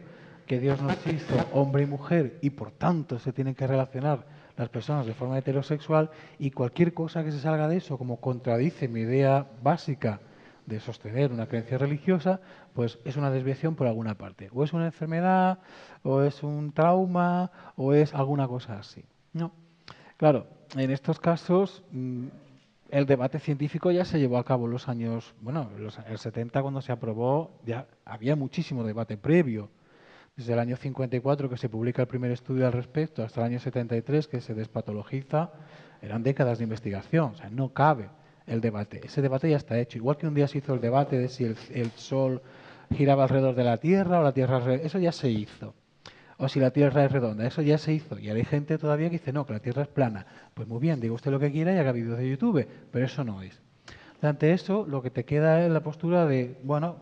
que Dios nos hizo hombre y mujer y por tanto se tienen que relacionar las personas de forma heterosexual, y cualquier cosa que se salga de eso, como contradice mi idea básica de sostener una creencia religiosa, pues es una desviación por alguna parte. O es una enfermedad, o es un trauma, o es alguna cosa así. No. Claro, en estos casos el debate científico ya se llevó a cabo en los años, bueno, el 70 cuando se aprobó, ya había muchísimo debate previo. Desde el año 54 que se publica el primer estudio al respecto hasta el año 73 que se despatologiza, eran décadas de investigación, o sea, no cabe el debate. Ese debate ya está hecho. Igual que un día se hizo el debate de si el Sol giraba alrededor de la Tierra o la Tierra alrededor, eso ya se hizo. O si la Tierra es redonda, eso ya se hizo. Y hay gente todavía que dice, no, que la Tierra es plana. Pues muy bien, diga usted lo que quiera y haga vídeos de YouTube, pero eso no es. Ante eso, lo que te queda es la postura de, bueno,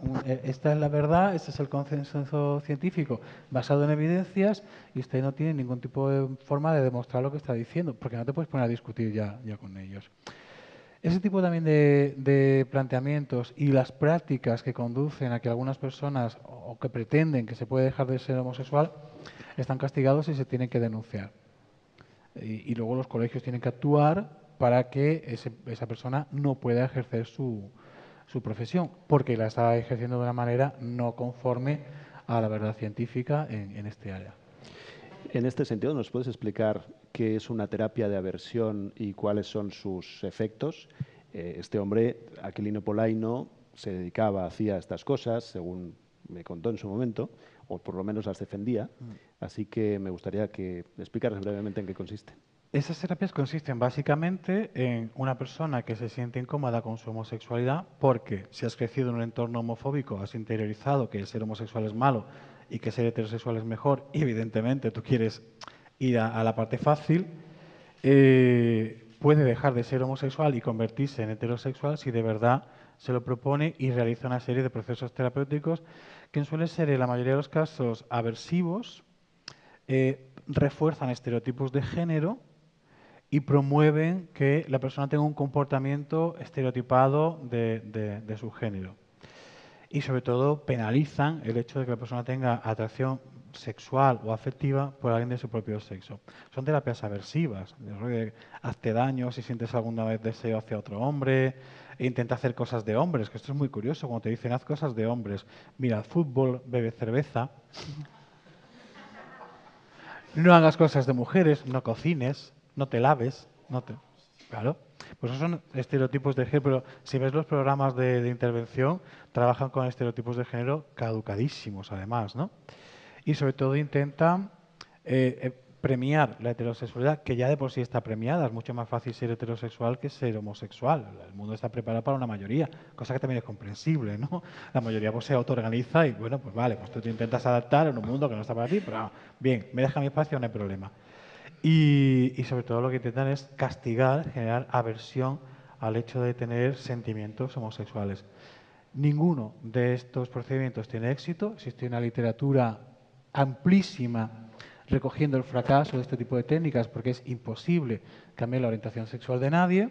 esta es la verdad, este es el consenso científico basado en evidencias y usted no tiene ningún tipo de forma de demostrar lo que está diciendo, porque no te puedes poner a discutir ya con ellos. Ese tipo también de planteamientos y las prácticas que conducen a que algunas personas o que pretenden que se puede dejar de ser homosexual están castigados y se tienen que denunciar. Y luego los colegios tienen que actuar para que esa persona no pueda ejercer su profesión, porque la está ejerciendo de una manera no conforme a la verdad científica en este área. En este sentido, ¿nos puedes explicar qué es una terapia de aversión y cuáles son sus efectos? Este hombre, Aquilino Polaino, se dedicaba, hacía estas cosas, según me contó en su momento, o por lo menos las defendía, así que me gustaría que explicaras brevemente en qué consiste. Esas terapias consisten básicamente en una persona que se siente incómoda con su homosexualidad porque si has crecido en un entorno homofóbico, has interiorizado que ser homosexual es malo y que ser heterosexual es mejor, y evidentemente tú quieres ir a la parte fácil, puede dejar de ser homosexual y convertirse en heterosexual si de verdad se lo propone y realiza una serie de procesos terapéuticos que suelen ser en la mayoría de los casos aversivos, refuerzan estereotipos de género y promueven que la persona tenga un comportamiento estereotipado de su género. Y sobre todo penalizan el hecho de que la persona tenga atracción sexual o afectiva por alguien de su propio sexo. Son terapias aversivas, hazte daño si sientes alguna vez deseo hacia otro hombre, e intenta hacer cosas de hombres, que esto es muy curioso, cuando te dicen haz cosas de hombres, mira fútbol, bebe cerveza, no hagas cosas de mujeres, no cocines, no te laves, Claro, pues esos son estereotipos de género, pero si ves los programas de intervención, trabajan con estereotipos de género caducadísimos además, ¿no? Y sobre todo intentan premiar la heterosexualidad, que ya de por sí está premiada. Es mucho más fácil ser heterosexual que ser homosexual. El mundo está preparado para una mayoría, cosa que también es comprensible, ¿no? La mayoría pues, se autoorganiza y, bueno, pues vale, pues tú te intentas adaptar en un mundo que no está para ti, pero bien, me deja mi espacio, no hay problema. Y sobre todo lo que intentan es castigar, generar aversión al hecho de tener sentimientos homosexuales. Ninguno de estos procedimientos tiene éxito. Existe una literatura amplísima recogiendo el fracaso de este tipo de técnicas porque es imposible cambiar la orientación sexual de nadie.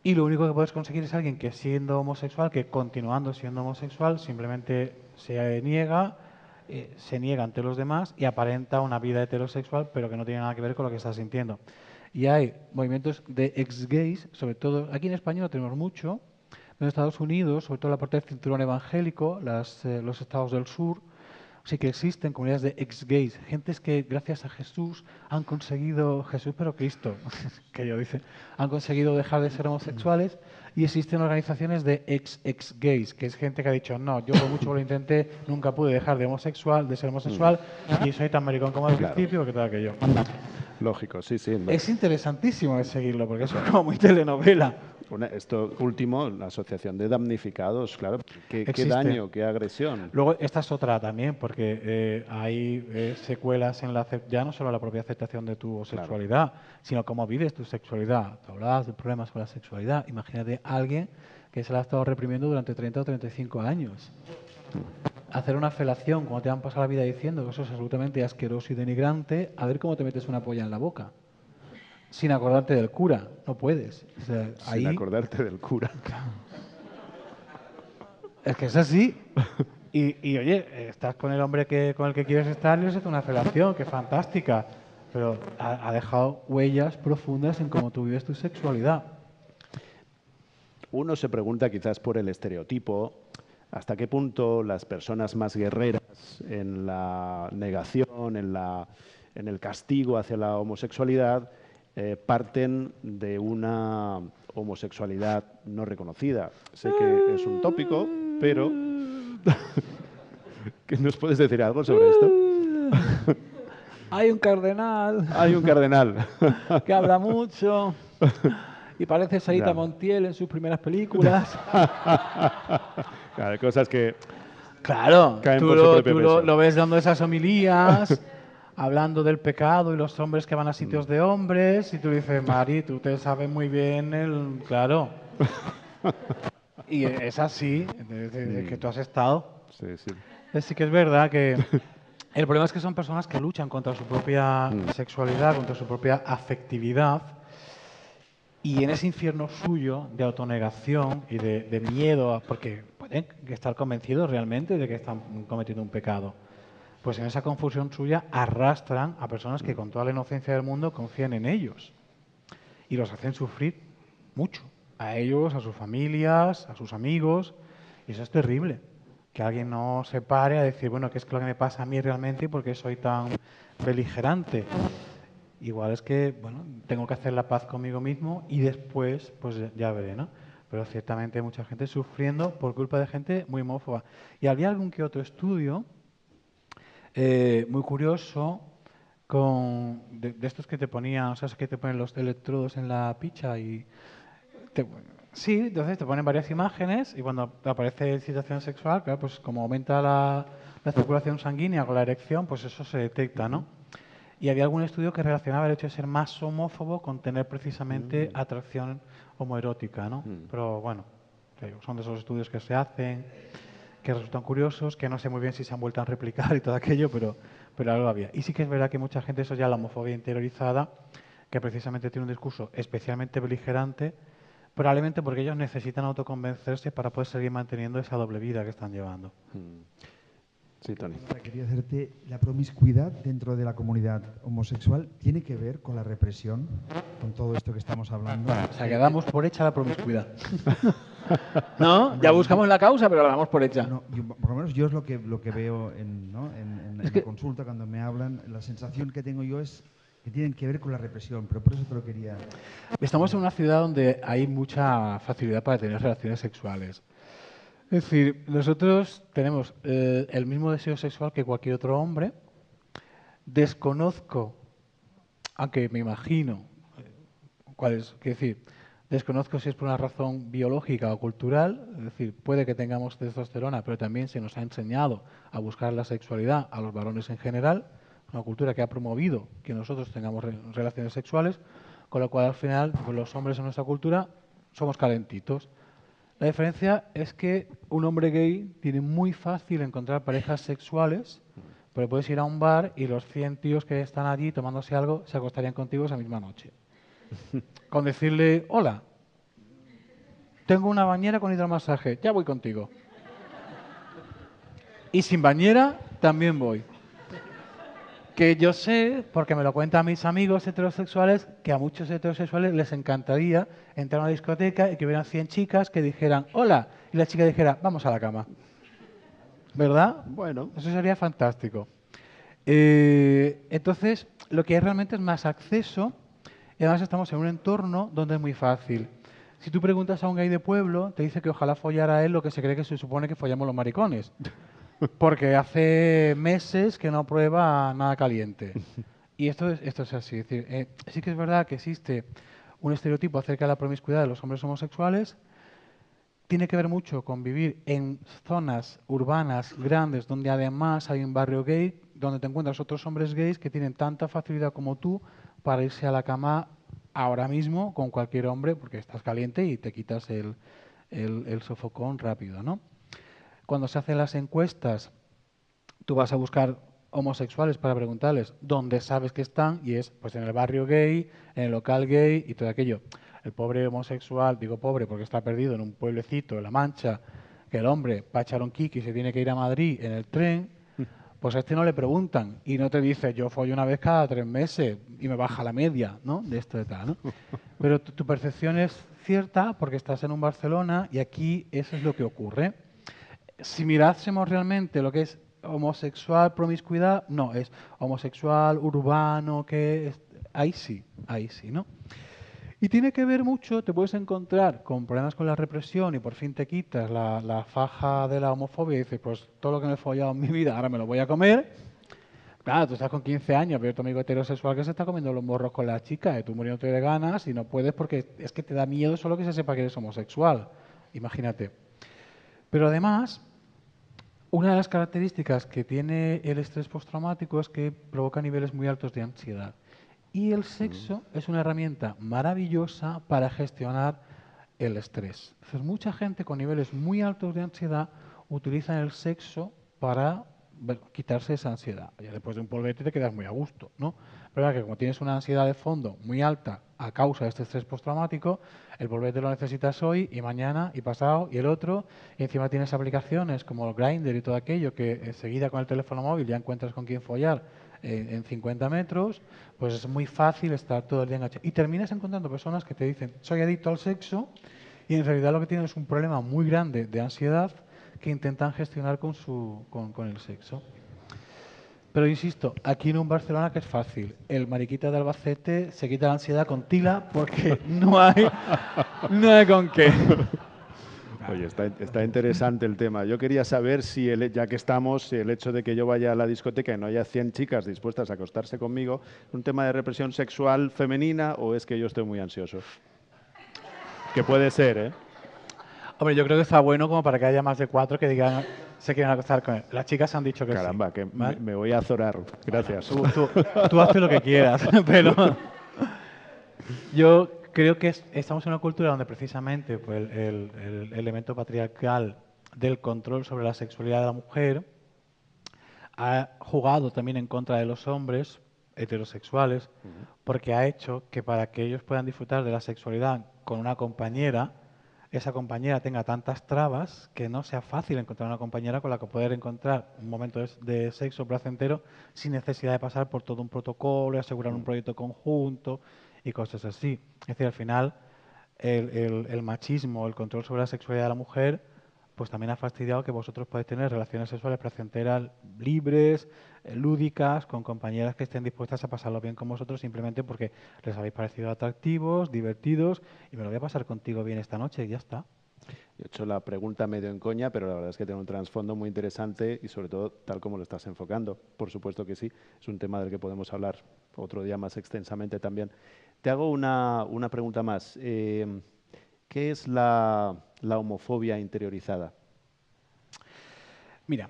Y lo único que puedes conseguir es alguien que siendo homosexual, que continuando siendo homosexual, simplemente se niega ante los demás y aparenta una vida heterosexual, pero que no tiene nada que ver con lo que está sintiendo. Y hay movimientos de ex-gays, sobre todo, aquí en España lo tenemos mucho, en Estados Unidos, sobre todo la parte del cinturón evangélico, los estados del sur, sí que existen comunidades de ex-gays, gentes que gracias a Jesús han conseguido, Jesús pero Cristo, que ellos dicen, han conseguido dejar de ser homosexuales, y existen organizaciones de ex-gays, que es gente que ha dicho, no, yo por mucho que lo intenté, nunca pude dejar de ser homosexual, y soy tan maricón como al principio, que tal que yo. Lógico, sí, sí. Es interesantísimo seguirlo, porque eso es como muy telenovela. Esto último, la asociación de damnificados, claro, qué daño, qué agresión. Luego, esta es otra también, porque hay secuelas en ya no solo la propia aceptación de tu sexualidad, sino cómo vives tu sexualidad. Tú hablabas de problemas con la sexualidad. Imagínate a alguien que se la ha estado reprimiendo durante 30 o 35 años. Hacer una felación, como te han pasado la vida diciendo que eso es absolutamente asqueroso y denigrante, a ver cómo te metes una polla en la boca. Sin acordarte del cura, no puedes. O sea, sin acordarte del cura. Es que es así. Y oye, estás con el hombre con el que quieres estar y les hace una felación, que fantástica. Pero ha dejado huellas profundas en cómo tú vives tu sexualidad. Uno se pregunta quizás por el estereotipo, hasta qué punto las personas más guerreras en la negación, en el castigo hacia la homosexualidad, parten de una homosexualidad no reconocida. Sé que es un tópico, pero ¿nos puedes decir algo sobre esto? Hay un cardenal. Hay un cardenal. Que habla mucho y parece Sarita Montiel en sus primeras películas. Claro, cosas que claro, caen tú por su propio peso. Lo ves dando esas homilías, hablando del pecado y los hombres que van a sitios de hombres, y tú dices, Mari, tú te sabes muy bien Claro. Y es así, es que tú has estado. Sí, sí. Sí que es verdad que el problema es que son personas que luchan contra su propia sexualidad, contra su propia afectividad, y en ese infierno suyo de autonegación y de miedo, porque pueden estar convencidos realmente de que están cometiendo un pecado, pues en esa confusión suya arrastran a personas que con toda la inocencia del mundo confían en ellos y los hacen sufrir mucho, a ellos, a sus familias, a sus amigos, y eso es terrible. Que alguien no se pare a decir, bueno, ¿qué es lo que me pasa a mí realmente y por qué soy tan beligerante? Igual es que, bueno, tengo que hacer la paz conmigo mismo y después, pues ya veré, ¿no? Pero ciertamente hay mucha gente sufriendo por culpa de gente muy homófoba. Y había algún que otro estudio muy curioso de estos que te ponían, o sea, que te ponen los electrodos en la picha y... Sí, entonces te ponen varias imágenes y cuando aparece excitación sexual, claro, pues como aumenta la circulación sanguínea con la erección, pues eso se detecta, ¿no? Y había algún estudio que relacionaba el hecho de ser más homófobo con tener precisamente atracción homoerótica, ¿no? Pero bueno, son de esos estudios que se hacen, que resultan curiosos, que no sé muy bien si se han vuelto a replicar y todo aquello, pero algo había. Y sí que es verdad que mucha gente, eso ya la homofobia interiorizada, que precisamente tiene un discurso especialmente beligerante, probablemente porque ellos necesitan autoconvencerse para poder seguir manteniendo esa doble vida que están llevando. Sí, Tony. Quería hacerte, la promiscuidad dentro de la comunidad homosexual tiene que ver con la represión, con todo esto que estamos hablando. O sea, que damos por hecha la promiscuidad. ¿No? Ya buscamos la causa, pero la damos por hecha. No, por lo menos yo es lo que veo en la consulta cuando me hablan. La sensación que tengo yo es que tienen que ver con la represión, pero por eso te lo quería... Estamos en una ciudad donde hay mucha facilidad para tener relaciones sexuales. Es decir, nosotros tenemos el mismo deseo sexual que cualquier otro hombre. Desconozco, aunque me imagino, desconozco si es por una razón biológica o cultural, es decir, puede que tengamos testosterona, pero también se nos ha enseñado a buscar la sexualidad a los varones en general, una cultura que ha promovido que nosotros tengamos relaciones sexuales, con lo cual al final pues, los hombres en nuestra cultura somos calentitos. La diferencia es que un hombre gay tiene muy fácil encontrar parejas sexuales, pero puedes ir a un bar y los 100 tíos que están allí tomándose algo se acostarían contigo esa misma noche. Con decirle, hola, tengo una bañera con hidromasaje, ya voy contigo. Y sin bañera también voy. Que yo sé, porque me lo cuentan mis amigos heterosexuales, que a muchos heterosexuales les encantaría entrar a una discoteca y que hubieran 100 chicas que dijeran, hola, y la chica dijera, vamos a la cama. ¿Verdad? Bueno. Eso sería fantástico. Entonces, lo que hay realmente es más acceso, y además estamos en un entorno donde es muy fácil. Si tú preguntas a un gay de pueblo, te dice que ojalá follara a él lo que se cree que se supone que follamos los maricones. Porque hace meses que no prueba nada caliente. Y esto es así. Es decir, sí que es verdad que existe un estereotipo acerca de la promiscuidad de los hombres homosexuales. Tiene que ver mucho con vivir en zonas urbanas grandes donde además hay un barrio gay, donde te encuentras otros hombres gays que tienen tanta facilidad como tú para irse a la cama ahora mismo con cualquier hombre porque estás caliente y te quitas el sofocón rápido, ¿no? Cuando se hacen las encuestas, tú vas a buscar homosexuales para preguntarles dónde sabes que están y es pues en el barrio gay, en el local gay y todo aquello. El pobre homosexual, digo pobre porque está perdido en un pueblecito de La Mancha, que el hombre va a echar un kiki y se tiene que ir a Madrid en el tren, pues a este no le preguntan y no te dice yo follo una vez cada 3 meses y me baja la media, ¿no? De esto de tal, ¿no? Pero tu percepción es cierta porque estás en un Barcelona y aquí eso es lo que ocurre. Si mirásemos realmente lo que es homosexual, promiscuidad, no, es homosexual, urbano, ahí sí, ¿no? Y tiene que ver mucho, te puedes encontrar con problemas con la represión y por fin te quitas la faja de la homofobia y dices, pues todo lo que me he follado en mi vida ahora me lo voy a comer. Claro, tú estás con 15 años, pero tu amigo heterosexual que se está comiendo los morros con las chicas y tú muriéndote de ganas y no puedes porque es que te da miedo solo que se sepa que eres homosexual. Imagínate. Pero además, una de las características que tiene el estrés postraumático es que provoca niveles muy altos de ansiedad. Y el sexo es una herramienta maravillosa para gestionar el estrés. Entonces, mucha gente con niveles muy altos de ansiedad utiliza el sexo para quitarse esa ansiedad. Ya después de un polvete te quedas muy a gusto, ¿no? Pero es que como tienes una ansiedad de fondo muy alta a causa de este estrés postraumático, el polvete lo necesitas hoy y mañana y pasado y el otro, y encima tienes aplicaciones como el Grindr y todo aquello que enseguida con el teléfono móvil ya encuentras con quién follar en 50 metros, pues es muy fácil estar todo el día enganchado. Y terminas encontrando personas que te dicen, soy adicto al sexo, y en realidad lo que tienen es un problema muy grande de ansiedad que intentan gestionar con el sexo. Pero insisto, aquí en un Barcelona que es fácil. El mariquita de Albacete se quita la ansiedad con tila porque no hay con qué. Oye, está interesante el tema. Yo quería saber si, ya que estamos, el hecho de que yo vaya a la discoteca y no haya 100 chicas dispuestas a acostarse conmigo, ¿es un tema de represión sexual femenina o es que yo estoy muy ansioso? Que puede ser, ¿eh? Hombre, yo creo que está bueno como para que haya más de 4 que digan se quieren acostar con él. Las chicas han dicho que Caramba, sí. Que me voy a azorar. Gracias. Tú haces lo que quieras, pero yo creo que estamos en una cultura donde precisamente pues, el elemento patriarcal del control sobre la sexualidad de la mujer ha jugado también en contra de los hombres heterosexuales porque ha hecho que para que ellos puedan disfrutar de la sexualidad con una compañera, esa compañera tenga tantas trabas que no sea fácil encontrar una compañera con la que poder encontrar un momento de sexo placentero sin necesidad de pasar por todo un protocolo y asegurar un proyecto conjunto y cosas así. Es decir, al final el machismo, el control sobre la sexualidad de la mujer, pues también ha fastidiado que vosotros podáis tener relaciones sexuales placenteras libres, lúdicas, con compañeras que estén dispuestas a pasarlo bien con vosotros simplemente porque les habéis parecido atractivos, divertidos y me lo voy a pasar contigo bien esta noche y ya está. Yo he hecho la pregunta medio en coña, pero la verdad es que tiene un trasfondo muy interesante y sobre todo tal como lo estás enfocando. Por supuesto que sí, es un tema del que podemos hablar otro día más extensamente también. Te hago una pregunta más. ¿Qué es la homofobia interiorizada? Mira,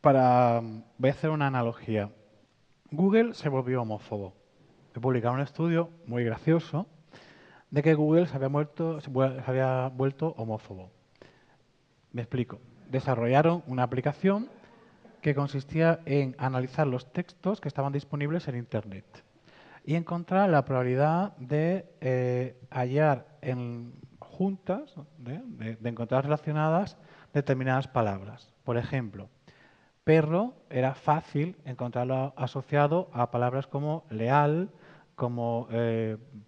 voy a hacer una analogía. Google se volvió homófobo. He publicado un estudio muy gracioso de que Google se había vuelto homófobo. Me explico. Desarrollaron una aplicación que consistía en analizar los textos que estaban disponibles en Internet y encontrar la probabilidad de hallar juntas, de encontrar relacionadas determinadas palabras. Por ejemplo, perro era fácil encontrarlo asociado a palabras como leal, como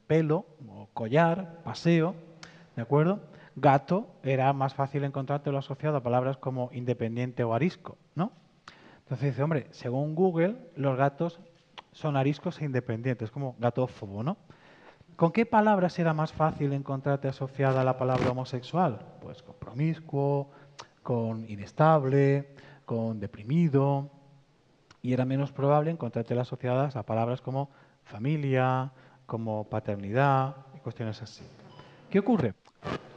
pelo, o collar, paseo, ¿de acuerdo? Gato era más fácil encontrártelo asociado a palabras como independiente o arisco, ¿no? Entonces dice, hombre, según Google, los gatos son ariscos e independientes, como gatófobo, ¿no? ¿Con qué palabras era más fácil encontrarte asociada a la palabra homosexual? Pues con promiscuo, con inestable, con deprimido. y era menos probable encontrarte asociadas a palabras como familia, como paternidad y cuestiones así. ¿Qué ocurre?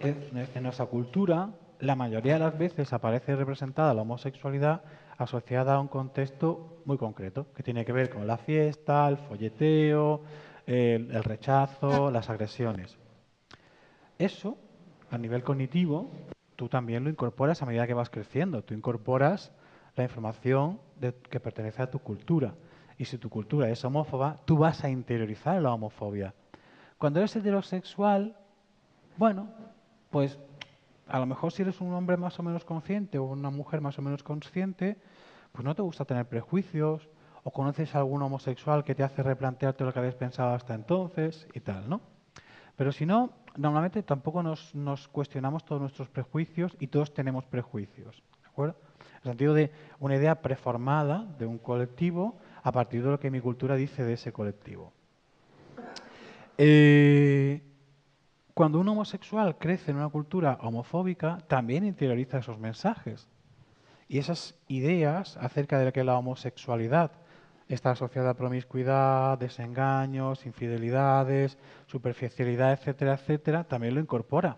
En nuestra cultura, la mayoría de las veces aparece representada la homosexualidad asociada a un contexto muy concreto, que tiene que ver con la fiesta, el folleteo, el rechazo, las agresiones. Eso, a nivel cognitivo, tú también lo incorporas a medida que vas creciendo. Tú incorporas la información que pertenece a tu cultura. Y si tu cultura es homófoba, tú vas a interiorizar la homofobia. Cuando eres heterosexual, bueno, pues a lo mejor si eres un hombre más o menos consciente o una mujer más o menos consciente, pues no te gusta tener prejuicios o conoces a algún homosexual que te hace replantearte lo que habías pensado hasta entonces y tal, ¿no? Pero si no, normalmente tampoco nos cuestionamos todos nuestros prejuicios y todos tenemos prejuicios, ¿de acuerdo? En el sentido de una idea preformada de un colectivo a partir de lo que mi cultura dice de ese colectivo. Cuando un homosexual crece en una cultura homofóbica, también interioriza esos mensajes. Y esas ideas acerca de que la homosexualidad está asociada a promiscuidad, desengaños, infidelidades, superficialidad, etcétera, etcétera, también lo incorpora.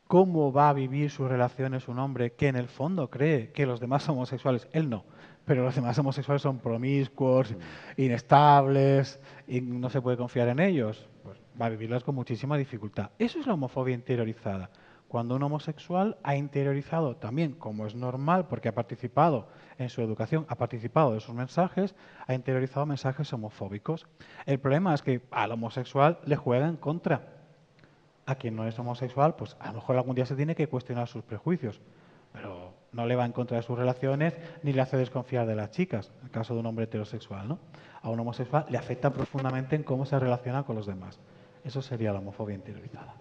¿Cómo va a vivir sus relaciones un hombre que en el fondo cree que los demás homosexuales, él no, pero los demás homosexuales son promiscuos, inestables y no se puede confiar en ellos? Pues va a vivirlas con muchísima dificultad. Eso es la homofobia interiorizada. Cuando un homosexual ha interiorizado también, como es normal, porque ha participado en su educación, ha participado de sus mensajes, ha interiorizado mensajes homofóbicos. El problema es que al homosexual le juega en contra. A quien no es homosexual, pues a lo mejor algún día se tiene que cuestionar sus prejuicios, pero no le va en contra de sus relaciones ni le hace desconfiar de las chicas, en el caso de un hombre heterosexual, ¿no? A un homosexual le afecta profundamente en cómo se relaciona con los demás. Eso sería la homofobia interiorizada.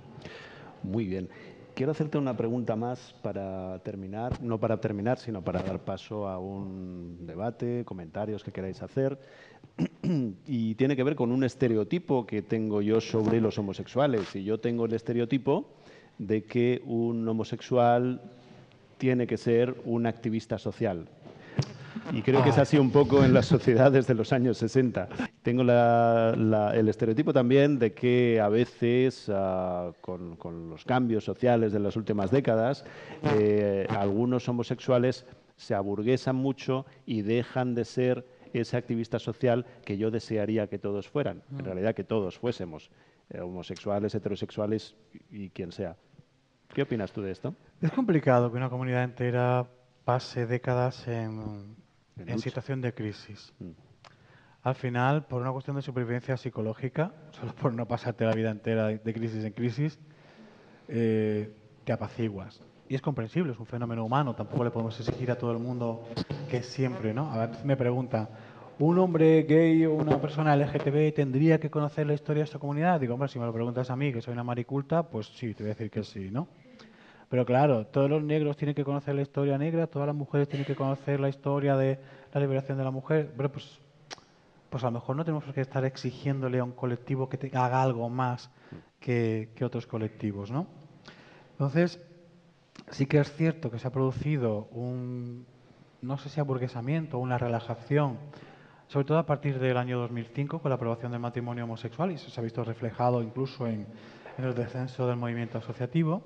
Muy bien. Quiero hacerte una pregunta más para terminar, no para terminar, sino para dar paso a un debate, comentarios que queráis hacer. Y tiene que ver con un estereotipo que tengo yo sobre los homosexuales. Y yo tengo el estereotipo de que un homosexual tiene que ser un activista social. Y creo que es así un poco en las sociedades de los años 60. Tengo el estereotipo también de que a veces, con los cambios sociales de las últimas décadas, algunos homosexuales se aburguesan mucho y dejan de ser ese activista social que yo desearía que todos fueran. En realidad, que todos fuésemos homosexuales, heterosexuales y quien sea. ¿Qué opinas tú de esto? Es complicado que una comunidad entera pase décadas en situación de crisis. Al final, por una cuestión de supervivencia psicológica, solo por no pasarte la vida entera de crisis en crisis, te apaciguas. Y es comprensible, es un fenómeno humano, tampoco le podemos exigir a todo el mundo que siempre, ¿no? A veces me preguntan, ¿un hombre gay o una persona LGTB tendría que conocer la historia de esta comunidad? Digo, hombre, si me lo preguntas a mí, que soy una mariculta, pues sí, te voy a decir que sí, ¿no? Pero claro, todos los negros tienen que conocer la historia negra, todas las mujeres tienen que conocer la historia de la liberación de la mujer. Pero pues a lo mejor no tenemos que estar exigiéndole a un colectivo que haga algo más que otros colectivos, ¿no? Entonces, sí que es cierto que se ha producido no sé si aburguesamiento o una relajación, sobre todo a partir del año 2005 con la aprobación del matrimonio homosexual, y eso se ha visto reflejado incluso en el descenso del movimiento asociativo.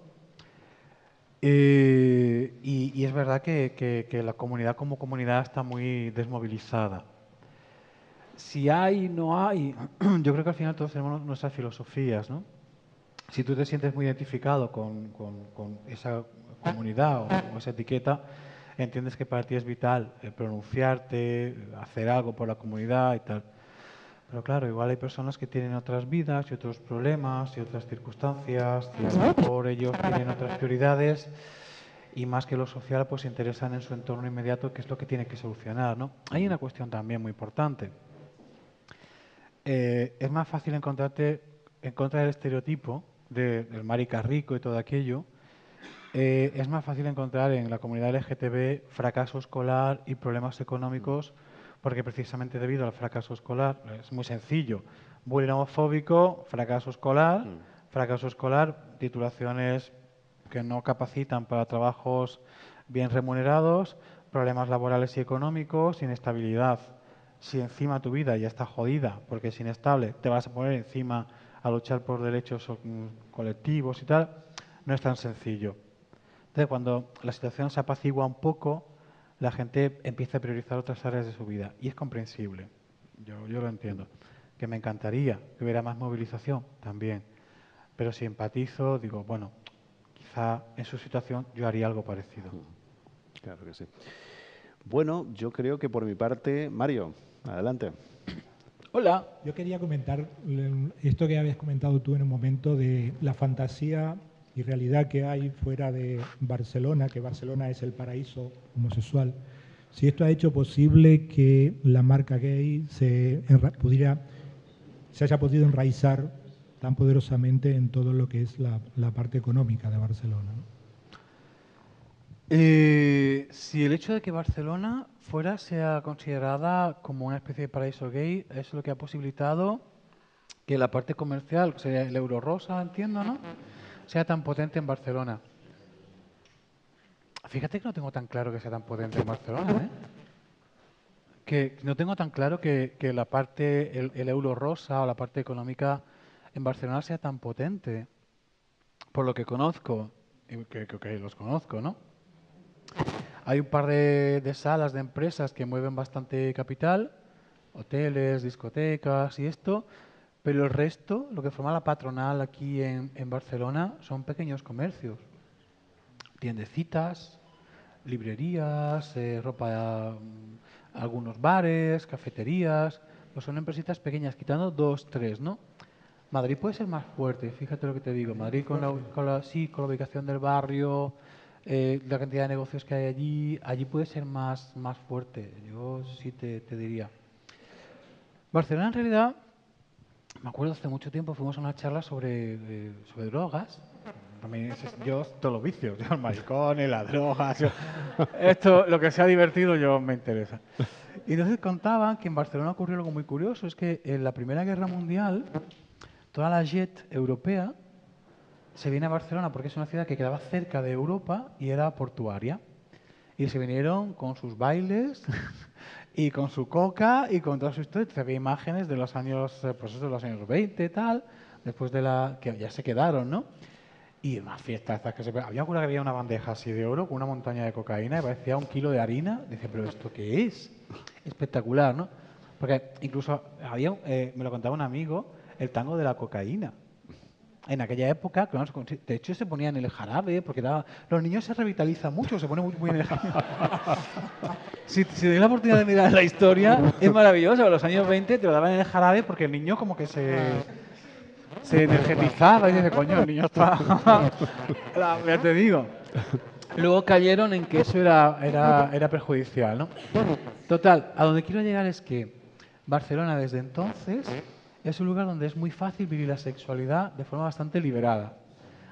Y es verdad que la comunidad como comunidad está muy desmovilizada. Si hay, no hay, yo creo que al final todos tenemos nuestras filosofías, ¿no? Si tú te sientes muy identificado con esa comunidad o esa etiqueta, entiendes que para ti es vital pronunciarte, hacer algo por la comunidad y tal. Pero claro, igual hay personas que tienen otras vidas y otros problemas y otras circunstancias, y a lo mejor ellos tienen otras prioridades y más que lo social, pues se interesan en su entorno inmediato, que es lo que tienen que solucionar, ¿no? Hay una cuestión también muy importante. Es más fácil encontrarte en contra del estereotipo del marica rico y todo aquello. Es más fácil encontrar en la comunidad LGTB fracaso escolar y problemas económicos, porque precisamente debido al fracaso escolar, es muy sencillo, bullying homofóbico, fracaso escolar, titulaciones que no capacitan para trabajos bien remunerados, problemas laborales y económicos, inestabilidad. Si encima tu vida ya está jodida porque es inestable, te vas a poner encima a luchar por derechos colectivos y tal, no es tan sencillo. Entonces, cuando la situación se apacigua un poco, la gente empieza a priorizar otras áreas de su vida y es comprensible. Yo lo entiendo. Que me encantaría que hubiera más movilización también, pero si empatizo, digo, bueno, quizá en su situación yo haría algo parecido. Claro que sí. Bueno, yo creo que por mi parte, Mario, adelante. Hola. Yo quería comentar esto que habías comentado tú en un momento de la fantasía y realidad que hay fuera de Barcelona, que Barcelona es el paraíso homosexual. Si esto ha hecho posible que la marca gay se haya podido enraizar tan poderosamente en todo lo que es la parte económica de Barcelona, ¿no? Si el hecho de que Barcelona sea considerada como una especie de paraíso gay es lo que ha posibilitado que la parte comercial, o sea, el euro rosa, entiendo, ¿no?, sea tan potente en Barcelona. Fíjate que no tengo tan claro que sea tan potente en Barcelona, ¿eh? Que no tengo tan claro que la parte, el euro rosa o la parte económica en Barcelona sea tan potente. Por lo que conozco, y que los conozco, ¿no? Hay un par de salas de empresas que mueven bastante capital, hoteles, discotecas y esto, pero el resto, lo que forma la patronal aquí en Barcelona, son pequeños comercios. Tiendecitas, librerías, ropa, algunos bares, cafeterías, pues son empresitas pequeñas, quitando 2, 3, ¿no? Madrid puede ser más fuerte, fíjate lo que te digo. Madrid con la ubicación del barrio, la cantidad de negocios que hay allí puede ser más fuerte. Yo sí te diría. Barcelona, en realidad, me acuerdo hace mucho tiempo fuimos a una charla sobre drogas. A mí, yo todos los vicios, yo el maricón, las drogas, esto, lo que sea divertido, yo me interesa. Y entonces contaban que en Barcelona ocurrió algo muy curioso, es que en la Primera Guerra Mundial toda la jet europea se viene a Barcelona porque es una ciudad que quedaba cerca de Europa y era portuaria. Y se vinieron con sus bailes y con su coca y con toda su historia. Se había imágenes de los años, pues eso, de los años 20 y tal, después de que ya se quedaron, ¿no? Y unas fiestas que había una que había una bandeja así de oro con una montaña de cocaína y parecía 1 kilo de harina. Dice, ¿pero esto qué es? Espectacular, ¿no? Porque incluso había, me lo contaba un amigo, el tango de la cocaína. En aquella época, de hecho se ponía en el jarabe, porque los niños se revitalizan mucho, se ponen muy en el jarabe. Si tenéis la oportunidad de mirar la historia, es maravilloso. En los años 20 te lo daban en el jarabe porque el niño como que se energetizaba y dice, coño, el niño está... Ya te digo. Luego cayeron en que eso era perjudicial, ¿no? Total, a donde quiero llegar es que Barcelona desde entonces es un lugar donde es muy fácil vivir la sexualidad de forma bastante liberada.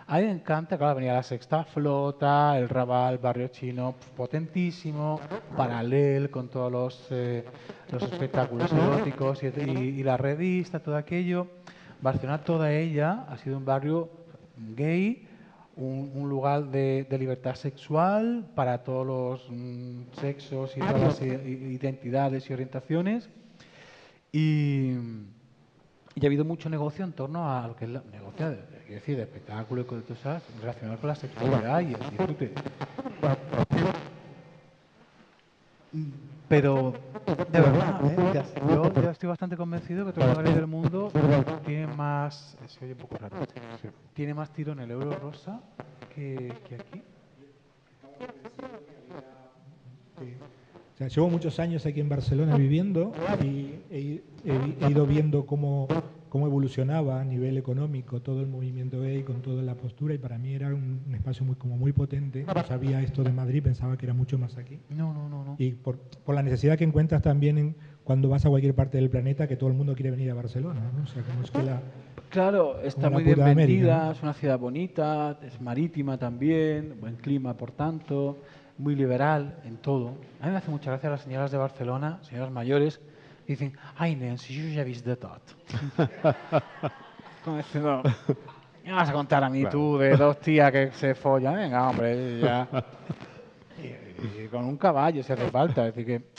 A mí me encanta, claro, venía la Sexta Flota, el Raval, el barrio chino, potentísimo, Paralel con todos los espectáculos eróticos y la revista, todo aquello. Barcelona, toda ella, ha sido un barrio gay, un lugar de libertad sexual para todos los sexos y todas las identidades y orientaciones. Y ha habido mucho negocio en torno a lo que es el negocio de espectáculo y cosas relacionadas con la sexualidad y el disfrute. Pero, de verdad, yo estoy bastante convencido que todos los lugares del mundo tienen más... Se oye un poco raro. Sí. Tiene más tiro en el euro rosa que aquí. Sí. O sea, llevo muchos años aquí en Barcelona viviendo y he ido viendo cómo evolucionaba a nivel económico todo el movimiento gay con toda la postura y para mí era un espacio muy potente. No sabía esto de Madrid, pensaba que era mucho más aquí. No. Y por la necesidad que encuentras también cuando vas a cualquier parte del planeta que todo el mundo quiere venir a Barcelona, ¿no? O sea, como es que Claro, está muy bien vendida, ¿no? Es una ciudad bonita, es marítima también, buen clima por tanto, muy liberal en todo. A mí me hace mucha gracia las señoras de Barcelona, señoras mayores, dicen, ay, nen, si yo ya he visto de todo. Como diciendo, ¿qué me vas a contar a mí tú de 2 tías que se follan? Venga, hombre, ya. con un caballo si hace falta. Es decir, que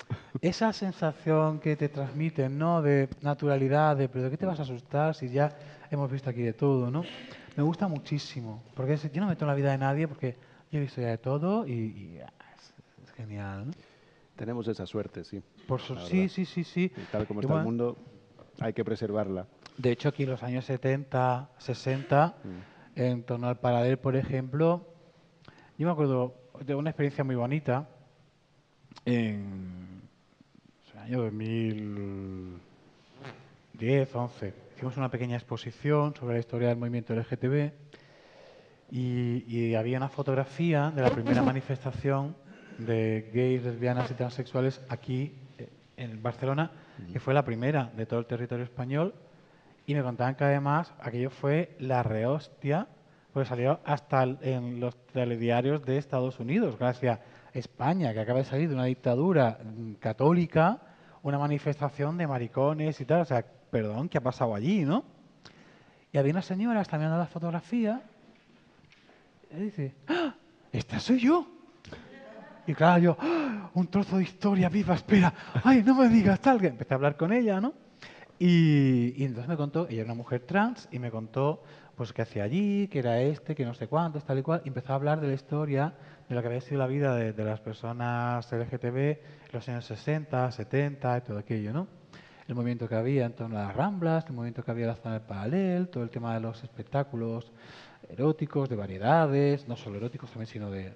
esa sensación que te transmiten, ¿no? De naturalidad, pero ¿de qué te vas a asustar si ya hemos visto aquí de todo, ¿no? Me gusta muchísimo, porque yo no me meto en la vida de nadie porque yo he visto ya de todo y es genial, ¿no? Tenemos esa suerte, sí. Sí. Y tal como está el mundo, hay que preservarla. De hecho, aquí en los años 70, 60, en torno al Paradel, por ejemplo, yo me acuerdo de una experiencia muy bonita en el año 2010, 11. Hicimos una pequeña exposición sobre la historia del movimiento LGTB y había una fotografía de la primera manifestación de gays, lesbianas y transexuales aquí en Barcelona, que fue la primera de todo el territorio español, y me contaban que además aquello fue la rehostia, porque salió hasta en los telediarios de Estados Unidos, gracias a España, que acaba de salir de una dictadura católica, una manifestación de maricones y tal, o sea, perdón, ¿qué ha pasado allí, no? Y había una señora, está mirando la fotografía, y dice, ¡ah! ¡Esta soy yo! Y claro, yo, ¡ah! Un trozo de historia viva, espera, ¡ay, no me digas tal! Empecé a hablar con ella, ¿no? Y entonces me contó, ella era una mujer trans, y me contó pues qué hacía allí, que era que no sé cuántos, tal y cual, y empezó a hablar de la historia, de lo que había sido la vida de las personas LGTB en los años 60, 70 y todo aquello, ¿no? El movimiento que había en torno a las Ramblas, el movimiento que había en la zona del Paralel, todo el tema de los espectáculos eróticos, de variedades, no solo eróticos también, sino de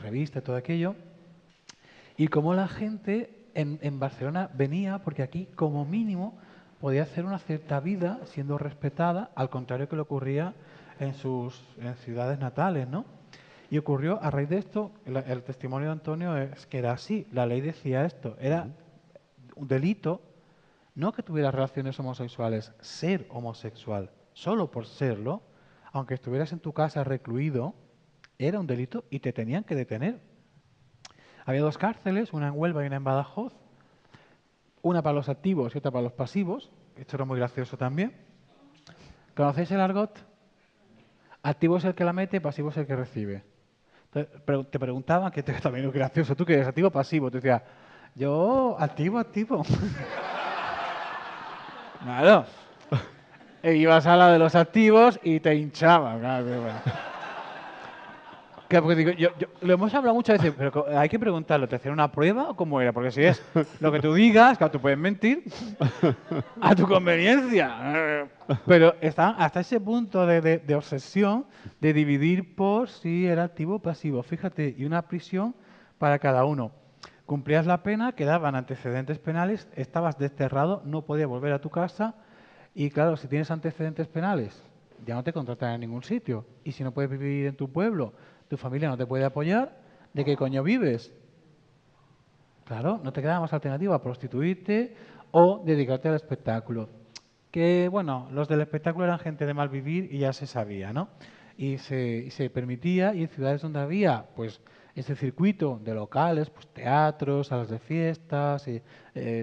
revistas, todo aquello. Y cómo la gente en Barcelona venía, porque aquí como mínimo podía hacer una cierta vida siendo respetada, al contrario que le ocurría en ciudades natales, ¿no? Y ocurrió, a raíz de esto, el testimonio de Antonio es que era así, la ley decía esto, era un delito, no que tuviera relaciones homosexuales, ser homosexual, solo por serlo, aunque estuvieras en tu casa recluido, era un delito y te tenían que detener. Había dos cárceles, una en Huelva y una en Badajoz, una para los activos y otra para los pasivos. Esto era muy gracioso también. ¿Conocéis el argot? Activo es el que la mete, pasivo es el que recibe. Entonces, te preguntaban, que también es gracioso, ¿tú qué eres, activo o pasivo? Tú decías, yo, activo. Claro. E ibas a la de los activos y te hinchaban. Claro, bueno. Porque digo, lo hemos hablado muchas veces, pero hay que preguntarlo, ¿te hacían una prueba o cómo era? Porque si es lo que tú digas, claro, tú puedes mentir a tu conveniencia. Pero está hasta ese punto de obsesión de dividir por si era activo o pasivo. Fíjate, y una prisión para cada uno. Cumplías la pena, quedaban antecedentes penales, estabas desterrado, no podías volver a tu casa y claro, si tienes antecedentes penales, ya no te contratan en ningún sitio. Y si no puedes vivir en tu pueblo, tu familia no te puede apoyar, ¿de qué coño vives? Claro, no te queda más alternativa, prostituirte o dedicarte al espectáculo. Que, bueno, los del espectáculo eran gente de mal vivir y ya se sabía, ¿no? Y se permitía, y en ciudades donde había, pues, ese circuito de locales, pues teatros, salas de fiestas,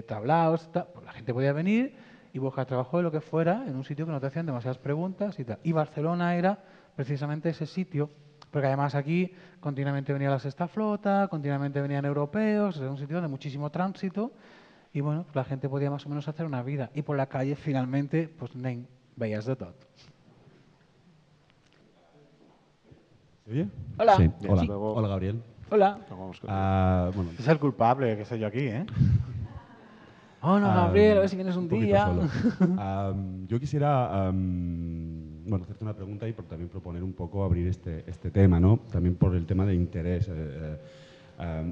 tablaos, pues la gente podía venir y buscar trabajo de lo que fuera en un sitio que no te hacían demasiadas preguntas y tal. Y Barcelona era precisamente ese sitio, porque además aquí continuamente venía la Sexta Flota, continuamente venían europeos, era un sitio de muchísimo tránsito y bueno, la gente podía más o menos hacer una vida. Y por la calle finalmente, pues veías de todo. ¿Se oye? Hola. Sí. Hola. Sí. Hola, Gabriel. Hola. Bueno. Es el culpable, que soy yo aquí, ¿eh? Hola, Gabriel, a ver si vienes un día. Yo quisiera hacerte una pregunta y también proponer un poco abrir este tema, ¿no? También por el tema de interés.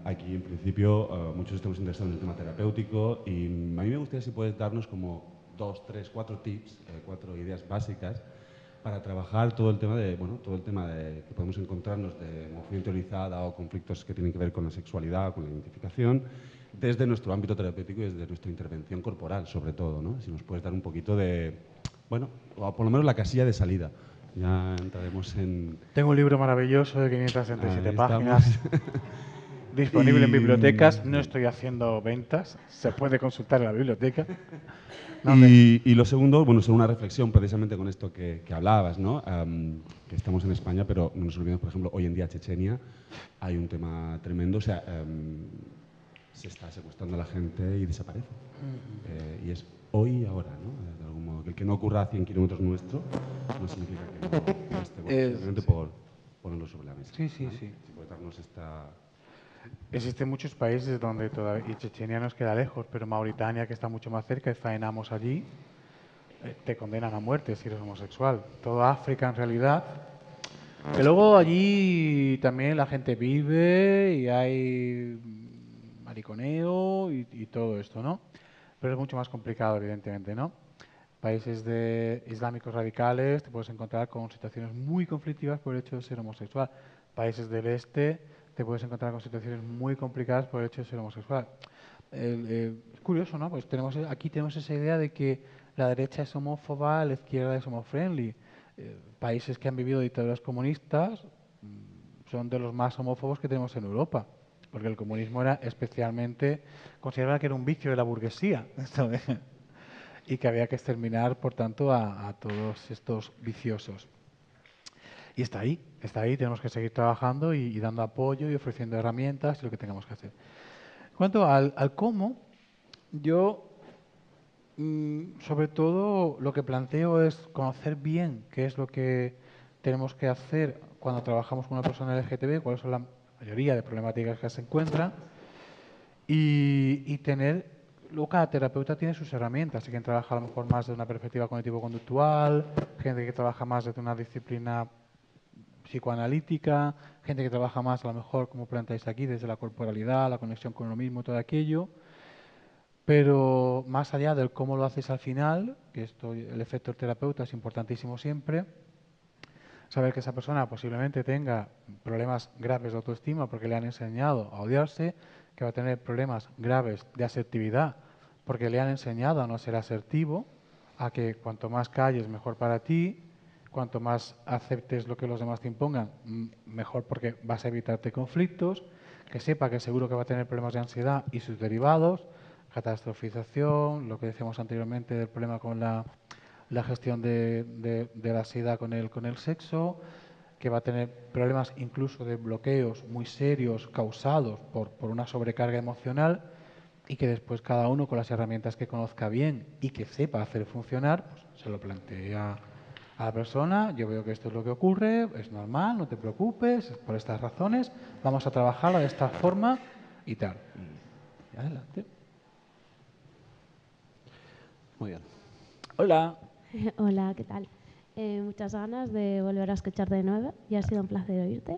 Aquí, en principio, muchos estamos interesados en el tema terapéutico y a mí me gustaría si puedes darnos como 2, 3, 4 tips, 4 ideas básicas para trabajar todo el tema de que podemos encontrarnos de emoción interiorizada o conflictos que tienen que ver con la sexualidad, con la identificación, desde nuestro ámbito terapéutico y desde nuestra intervención corporal, sobre todo, ¿no? Si nos puedes dar un poquito de, o por lo menos la casilla de salida. Ya entraremos en... Tengo un libro maravilloso de 567 páginas. Disponible en bibliotecas, no estoy haciendo ventas, se puede consultar en la biblioteca. Y lo segundo, bueno, es una reflexión precisamente con esto que hablabas, ¿no? Que estamos en España, pero no nos olvidemos, por ejemplo, hoy en día Chechenia hay un tema tremendo, o sea, se está secuestrando a la gente y desaparece. Y es hoy y ahora, ¿no? De algún modo. Que el que no ocurra a 100 kilómetros nuestro no significa que no esté bueno, simplemente por ponerlo sobre la mesa. Sí, sí, ¿vale? sí. Por darnos esta... Existen muchos países donde todavía, y Chechenia nos queda lejos, pero Mauritania, que está mucho más cerca, y faenamos allí, te condenan a muerte si eres homosexual. Toda África, en realidad. Que luego allí también la gente vive y hay mariconeo y todo esto, ¿no? Pero es mucho más complicado, evidentemente, ¿no? Países islámicos radicales te puedes encontrar con situaciones muy conflictivas por el hecho de ser homosexual. Países del este te puedes encontrar con situaciones muy complicadas por el hecho de ser homosexual. Es curioso, ¿no? Pues aquí tenemos esa idea de que la derecha es homófoba, la izquierda es homofriendly. Países que han vivido dictaduras comunistas son de los más homófobos que tenemos en Europa, porque el comunismo era especialmente, consideraba que era un vicio de la burguesía, y que había que exterminar, por tanto, a todos estos viciosos. Y está ahí, tenemos que seguir trabajando y dando apoyo y ofreciendo herramientas y lo que tengamos que hacer. En cuanto al cómo, yo sobre todo lo que planteo es conocer bien qué es lo que tenemos que hacer cuando trabajamos con una persona LGTB, cuáles son la mayoría de problemáticas que se encuentran y tener, luego cada terapeuta tiene sus herramientas. Hay quien trabaja a lo mejor más desde una perspectiva cognitivo-conductual, gente que trabaja más desde una disciplina psicoanalítica, gente que trabaja más a lo mejor, como planteáis aquí, desde la corporalidad, la conexión con uno mismo, todo aquello. Pero más allá del cómo lo haces al final, que el efecto del terapeuta es importantísimo siempre, saber que esa persona posiblemente tenga problemas graves de autoestima porque le han enseñado a odiarse, que va a tener problemas graves de asertividad porque le han enseñado a no ser asertivo, a que cuanto más calles mejor para ti, cuanto más aceptes lo que los demás te impongan, mejor porque vas a evitarte conflictos, que sepa que seguro que va a tener problemas de ansiedad y sus derivados, catastrofización, lo que decíamos anteriormente del problema con la gestión de la ansiedad con el sexo, que va a tener problemas incluso de bloqueos muy serios causados por una sobrecarga emocional y que después cada uno con las herramientas que conozca bien y que sepa hacer funcionar, pues, se lo plantea a la persona. Yo veo que esto es lo que ocurre, es normal, no te preocupes, es por estas razones, vamos a trabajarla de esta forma y tal. Y adelante. Muy bien. Hola. Hola, ¿qué tal? Muchas ganas de volver a escucharte de nuevo y ha sido un placer oírte.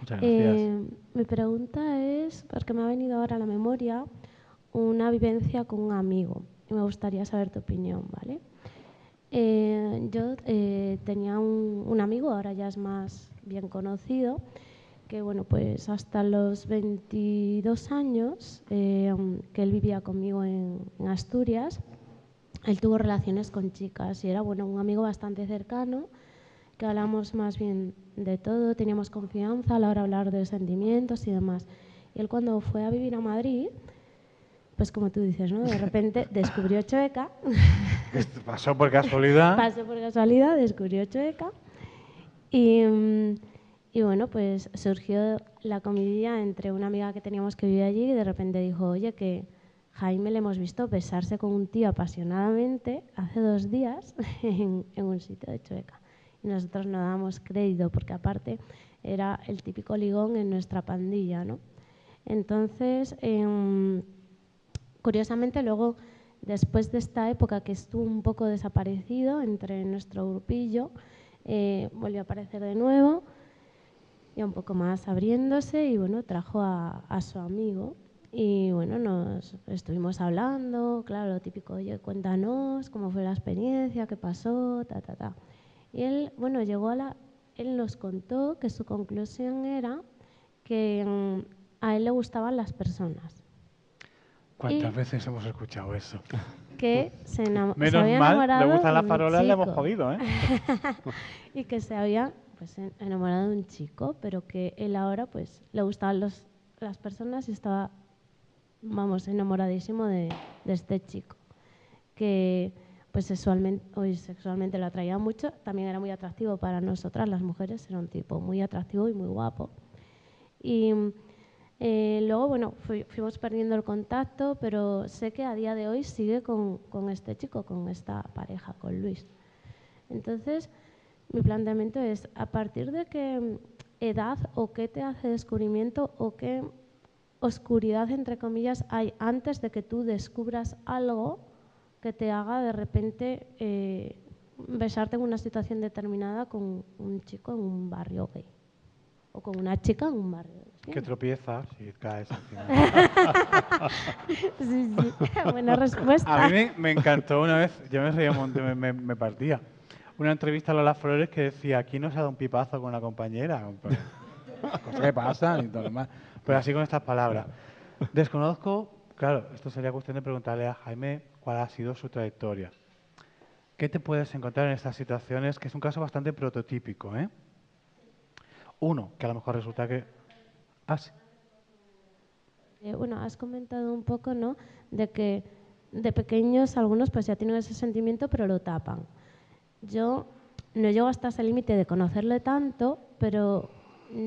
Muchas gracias. Mi pregunta es, porque me ha venido ahora a la memoria una vivencia con un amigo y me gustaría saber tu opinión, ¿vale? Yo tenía un amigo, ahora ya es más bien conocido, que bueno, pues hasta los 22 años que él vivía conmigo en Asturias, él tuvo relaciones con chicas y era bueno, un amigo bastante cercano, que hablamos más bien de todo, teníamos confianza a la hora de hablar de sentimientos y demás. Y él cuando fue a vivir a Madrid, pues como tú dices, ¿no? De repente descubrió Chueca. Pasó por casualidad. Pasó por casualidad, descubrió Chueca. Y bueno, pues surgió la comidilla entre una amiga que teníamos que vivir allí y de repente dijo, oye, que Jaime le hemos visto besarse con un tío apasionadamente hace 2 días en un sitio de Chueca. Y nosotros no dábamos crédito porque aparte era el típico ligón en nuestra pandilla, ¿no? Entonces, curiosamente luego, después de esta época que estuvo un poco desaparecido entre nuestro grupillo, volvió a aparecer de nuevo, ya un poco más abriéndose y bueno, trajo a su amigo. Y bueno, nos estuvimos hablando, claro, lo típico, oye, cuéntanos cómo fue la experiencia, qué pasó, ta. Y él, bueno, él nos contó que su conclusión era que a él le gustaban las personas. ¿Cuántas veces hemos escuchado eso? Que se había mal, enamorado le gustan las de un farolas, le hemos chico. jodido, ¿eh? Y que se había pues, enamorado de un chico, pero que él ahora pues le gustaban las personas y estaba, vamos, enamoradísimo de este chico, que pues sexualmente lo atraía mucho, también era muy atractivo para nosotras las mujeres, era un tipo muy atractivo y muy guapo. Y luego, bueno, fuimos perdiendo el contacto, pero sé que a día de hoy sigue con este chico, con esta pareja, con Luis. Entonces, mi planteamiento es, ¿a partir de qué edad o qué te hace descubrimiento o qué oscuridad, entre comillas, hay antes de que tú descubras algo que te haga de repente besarte en una situación determinada con un chico en un barrio gay o con una chica en un barrio gay? Que tropiezas y caes al final. Sí, buena respuesta. A mí me encantó una vez, yo me reía un montón, me partía. Una entrevista a Lola Flores que decía, aquí no se ha dado un pipazo con una compañera. Cosas que pasan y todo lo demás. Pero así con estas palabras. Desconozco, claro, esto sería cuestión de preguntarle a Jaime cuál ha sido su trayectoria. ¿Qué te puedes encontrar en estas situaciones? Que es un caso bastante prototípico, ¿eh? Uno, que a lo mejor resulta que... Ah, sí. Bueno, has comentado un poco, ¿no?, de que de pequeños algunos pues ya tienen ese sentimiento pero lo tapan. Yo no llego hasta ese límite de conocerle tanto, pero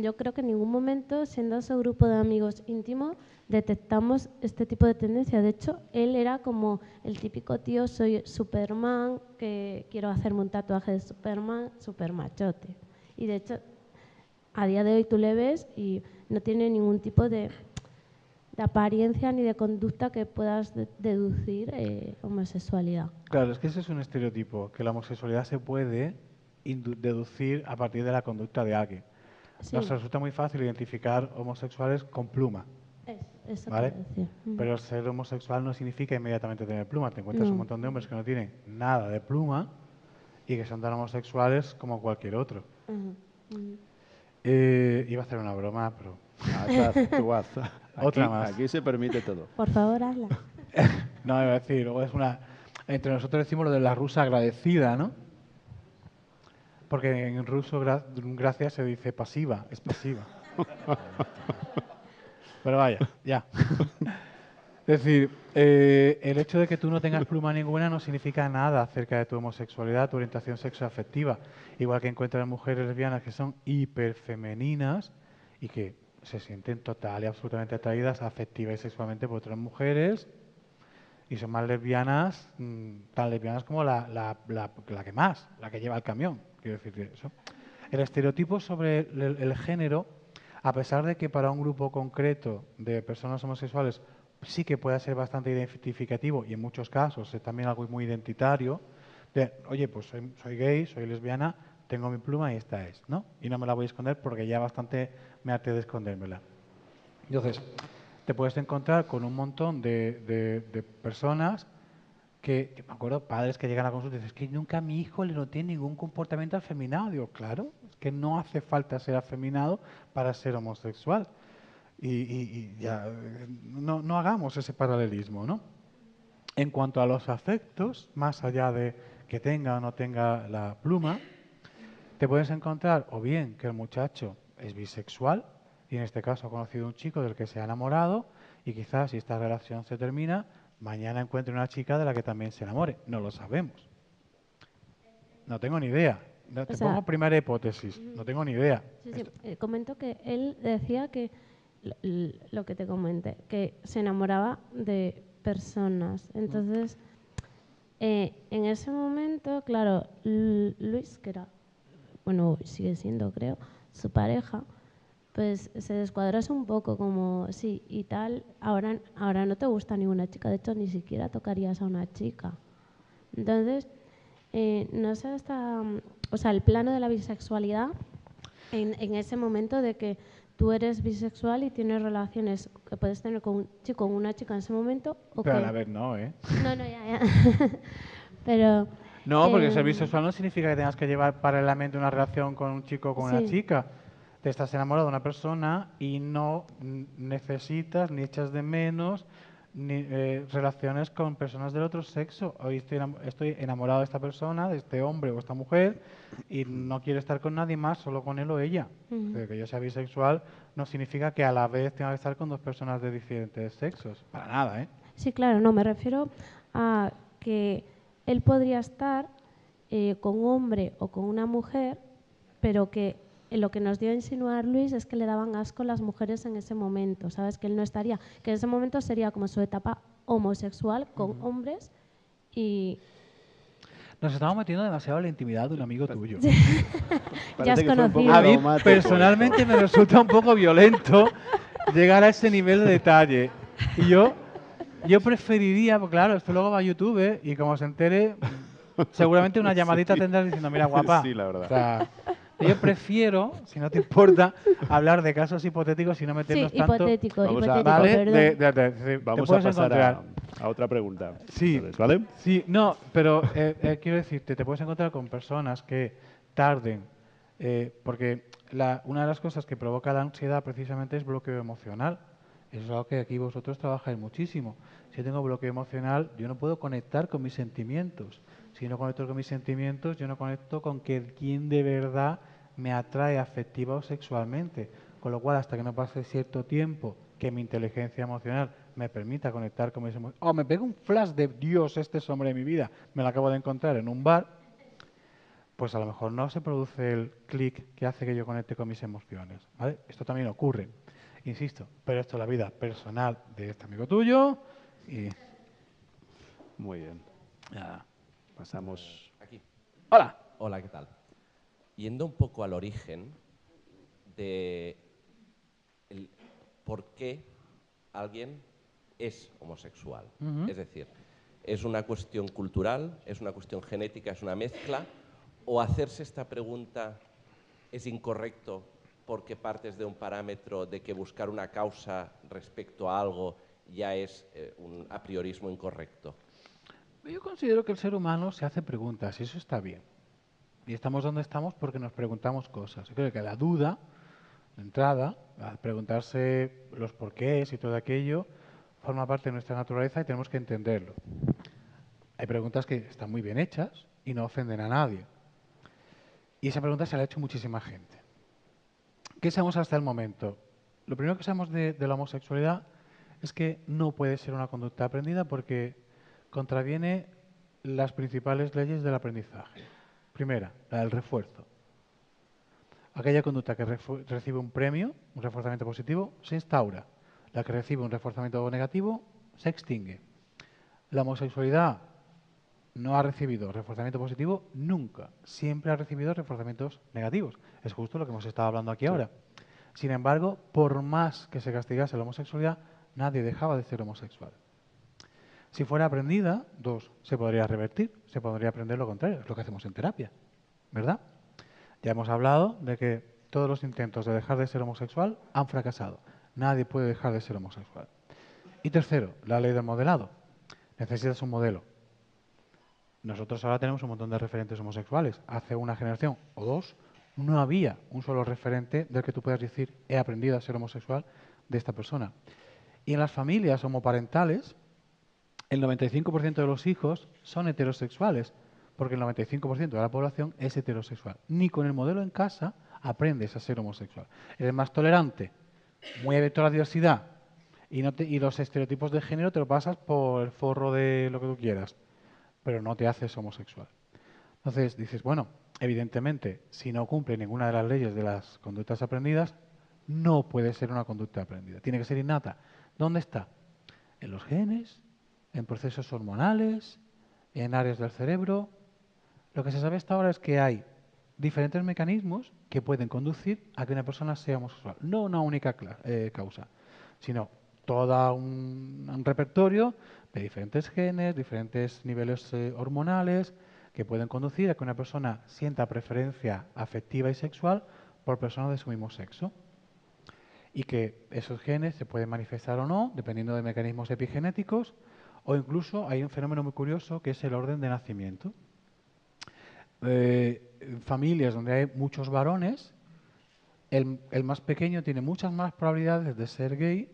yo creo que en ningún momento, siendo ese grupo de amigos íntimos, detectamos este tipo de tendencia. De hecho, él era como el típico tío, soy Superman, que quiero hacerme un tatuaje de Superman, super machote. Y de hecho, a día de hoy tú le ves y no tiene ningún tipo de apariencia ni de conducta que puedas deducir homosexualidad. Claro, es que ese es un estereotipo, que la homosexualidad se puede deducir a partir de la conducta de alguien. Sí. Nos resulta muy fácil identificar homosexuales con pluma. Eso ¿vale? Decir. Pero ser homosexual no significa inmediatamente tener pluma. Te encuentras un montón de hombres que no tienen nada de pluma y que son tan homosexuales como cualquier otro. Iba a hacer una broma, pero... Tú haz. Otra más. Aquí se permite todo. Por favor, hazla. No, iba a decir, luego es una... Entre nosotros decimos lo de la rusa agradecida, ¿no? Porque en ruso gracias se dice pasiva, es pasiva. Pero vaya, ya. Es decir, el hecho de que tú no tengas pluma ninguna no significa nada acerca de tu homosexualidad, tu orientación sexoafectiva. Igual que encuentras mujeres lesbianas que son hiperfemeninas y que se sienten total y absolutamente atraídas afectiva y sexualmente por otras mujeres y son más lesbianas, tan lesbianas como la que más, la que lleva el camión. Quiero decir eso. El estereotipo sobre el género, a pesar de que para un grupo concreto de personas homosexuales sí que puede ser bastante identificativo y en muchos casos es también algo muy identitario, de, oye, pues soy gay, soy lesbiana, tengo mi pluma y esta es, ¿no? Y no me la voy a esconder porque ya bastante me harté de escondérmela. Entonces, te puedes encontrar con un montón de personas que, yo me acuerdo, padres que llegan a consulta y dicen, es que nunca a mi hijo le noté ningún comportamiento afeminado. Digo, claro, es que no hace falta ser afeminado para ser homosexual. Y ya, no hagamos ese paralelismo, ¿no? En cuanto a los afectos, más allá de que tenga o no tenga la pluma, te puedes encontrar o bien que el muchacho es bisexual y en este caso ha conocido un chico del que se ha enamorado y quizás si esta relación se termina, mañana encuentre una chica de la que también se enamore. No lo sabemos. No tengo ni idea. Te pongo primera hipótesis. No tengo ni idea. Sí. Comento que él decía que lo que te comenté, que se enamoraba de personas. Entonces, en ese momento, claro, Luis, que era, bueno, sigue siendo, creo, su pareja, pues se descuadrase un poco como, sí, y tal, ahora no te gusta ninguna chica, de hecho, ni siquiera tocarías a una chica. Entonces, no sé hasta, o sea, el plano de la bisexualidad, en ese momento de que tú eres bisexual y tienes relaciones que puedes tener con un chico o una chica en ese momento. Pero a la vez no, ¿eh? No, ya. Pero... No, porque ser bisexual no significa que tengas que llevar paralelamente una relación con un chico o con una chica. Te estás enamorado de una persona y no necesitas ni echas de menos ni relaciones con personas del otro sexo. Hoy estoy enamorado de esta persona, de este hombre o esta mujer, y no quiero estar con nadie más, solo con él o ella. Que yo sea bisexual no significa que a la vez tenga que estar con dos personas de diferentes sexos. Para nada, ¿eh? Sí, claro, no, me refiero a que él podría estar con un hombre o con una mujer, pero que lo que nos dio a insinuar Luis es que le daban asco las mujeres en ese momento, ¿sabes? Que él no estaría, que en ese momento sería como su etapa homosexual con hombres y... Nos estamos metiendo demasiado en la intimidad de un amigo tuyo. Ya has conocido. A mí personalmente me resulta un poco violento llegar a ese nivel de detalle. Y yo preferiría, porque claro, esto luego va a YouTube y como se entere, seguramente una llamadita tendrás diciendo, mira, guapa. Sí, la verdad. O sea, yo prefiero, si no te importa, hablar de casos hipotéticos y no meternos tanto. Hipotético, ¿vale? perdón. Vamos a pasar a otra pregunta. Sí, ¿vale? Sí, no, pero quiero decirte, te puedes encontrar con personas que tarden, porque una de las cosas que provoca la ansiedad precisamente es bloqueo emocional. Eso es algo que aquí vosotros trabajáis muchísimo. Si yo tengo bloqueo emocional, yo no puedo conectar con mis sentimientos. Si no conecto con mis sentimientos, yo no conecto con quién de verdad me atrae afectiva o sexualmente. Con lo cual, hasta que no pase cierto tiempo que mi inteligencia emocional me permita conectar con mis emociones, o me pega un flash de Dios, este es hombre de mi vida, me lo acabo de encontrar en un bar, pues a lo mejor no se produce el clic que hace que yo conecte con mis emociones, ¿vale? Esto también ocurre, insisto, pero esto es la vida personal de este amigo tuyo y... Muy bien. Nada. Pasamos... Aquí. Hola. Hola, ¿qué tal? Yendo un poco al origen de por qué alguien es homosexual. Es decir, ¿es una cuestión cultural, es una cuestión genética, es una mezcla? ¿O hacerse esta pregunta es incorrecto porque partes de un parámetro de que buscar una causa respecto a algo ya es un a priorismo incorrecto? Yo considero que el ser humano se hace preguntas y eso está bien. Y estamos donde estamos porque nos preguntamos cosas. Yo creo que la duda, de entrada, al preguntarse los porqués y todo aquello, forma parte de nuestra naturaleza y tenemos que entenderlo. Hay preguntas que están muy bien hechas y no ofenden a nadie. Y esa pregunta se la ha hecho muchísima gente. ¿Qué sabemos hasta el momento? Lo primero que sabemos de la homosexualidad es que no puede ser una conducta aprendida porque contraviene las principales leyes del aprendizaje. Primera, la del refuerzo. Aquella conducta que recibe un premio, un reforzamiento positivo, se instaura. La que recibe un reforzamiento negativo, se extingue. La homosexualidad no ha recibido reforzamiento positivo nunca. Siempre ha recibido reforzamientos negativos. Es justo lo que hemos estado hablando aquí ahora. Sin embargo, por más que se castigase la homosexualidad, nadie dejaba de ser homosexual. Si fuera aprendida, se podría revertir, se podría aprender lo contrario. Es lo que hacemos en terapia, ¿verdad? Ya hemos hablado de que todos los intentos de dejar de ser homosexual han fracasado. Nadie puede dejar de ser homosexual. Y tercero, la ley del modelado. Necesitas un modelo. Nosotros ahora tenemos un montón de referentes homosexuales. Hace una generación o dos no había un solo referente del que tú puedas decir he aprendido a ser homosexual de esta persona. Y en las familias homoparentales, el 95% de los hijos son heterosexuales, porque el 95% de la población es heterosexual. Ni con el modelo en casa aprendes a ser homosexual. Eres más tolerante, muy abierto a la diversidad, y los estereotipos de género te lo pasas por el forro de lo que tú quieras, pero no te haces homosexual. Entonces dices, bueno, evidentemente, si no cumple ninguna de las leyes de las conductas aprendidas, no puede ser una conducta aprendida. Tiene que ser innata. ¿Dónde está? En los genes, en procesos hormonales, en áreas del cerebro. Lo que se sabe hasta ahora es que hay diferentes mecanismos que pueden conducir a que una persona sea homosexual. No una única causa, sino todo un repertorio de diferentes genes, diferentes niveles hormonales que pueden conducir a que una persona sienta preferencia afectiva y sexual por personas de su mismo sexo. Y que esos genes se pueden manifestar o no, dependiendo de mecanismos epigenéticos, o incluso hay un fenómeno muy curioso que es el orden de nacimiento. Familias donde hay muchos varones, el más pequeño tiene muchas más probabilidades de ser gay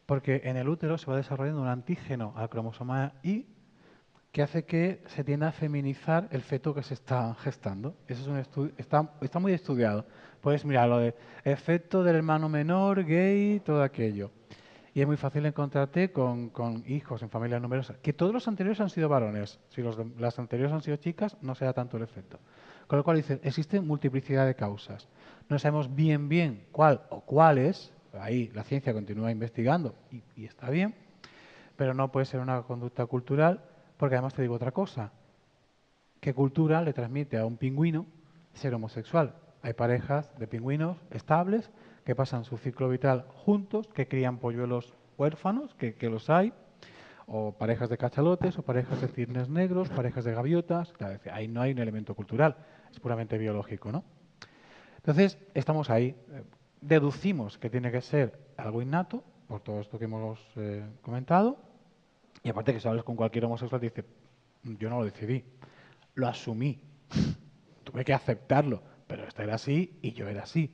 porque en el útero se va desarrollando un antígeno al cromosoma Y que hace que se tienda a feminizar el feto que se está gestando. Eso es un estudio, está muy estudiado. Puedes mirar lo de efecto del hermano menor, gay, todo aquello. Y es muy fácil encontrarte con hijos en familias numerosas. Que todos los anteriores han sido varones. Si las anteriores han sido chicas, no se da tanto el efecto. Con lo cual dice, existe multiplicidad de causas. No sabemos bien cuál o cuáles. Ahí la ciencia continúa investigando y está bien, pero no puede ser una conducta cultural, porque además te digo otra cosa. ¿Qué cultura le transmite a un pingüino ser homosexual? Hay parejas de pingüinos estables que pasan su ciclo vital juntos, que crían polluelos huérfanos, que los hay, o parejas de cachalotes, o parejas de cisnes negros, parejas de gaviotas. Claro, ahí no hay un elemento cultural, es puramente biológico, ¿no? Entonces, estamos ahí. Deducimos que tiene que ser algo innato, por todo esto que hemos comentado, y aparte que si hablas con cualquier homosexual, te dice, yo no lo decidí, lo asumí, tuve que aceptarlo, pero este era así y yo era así.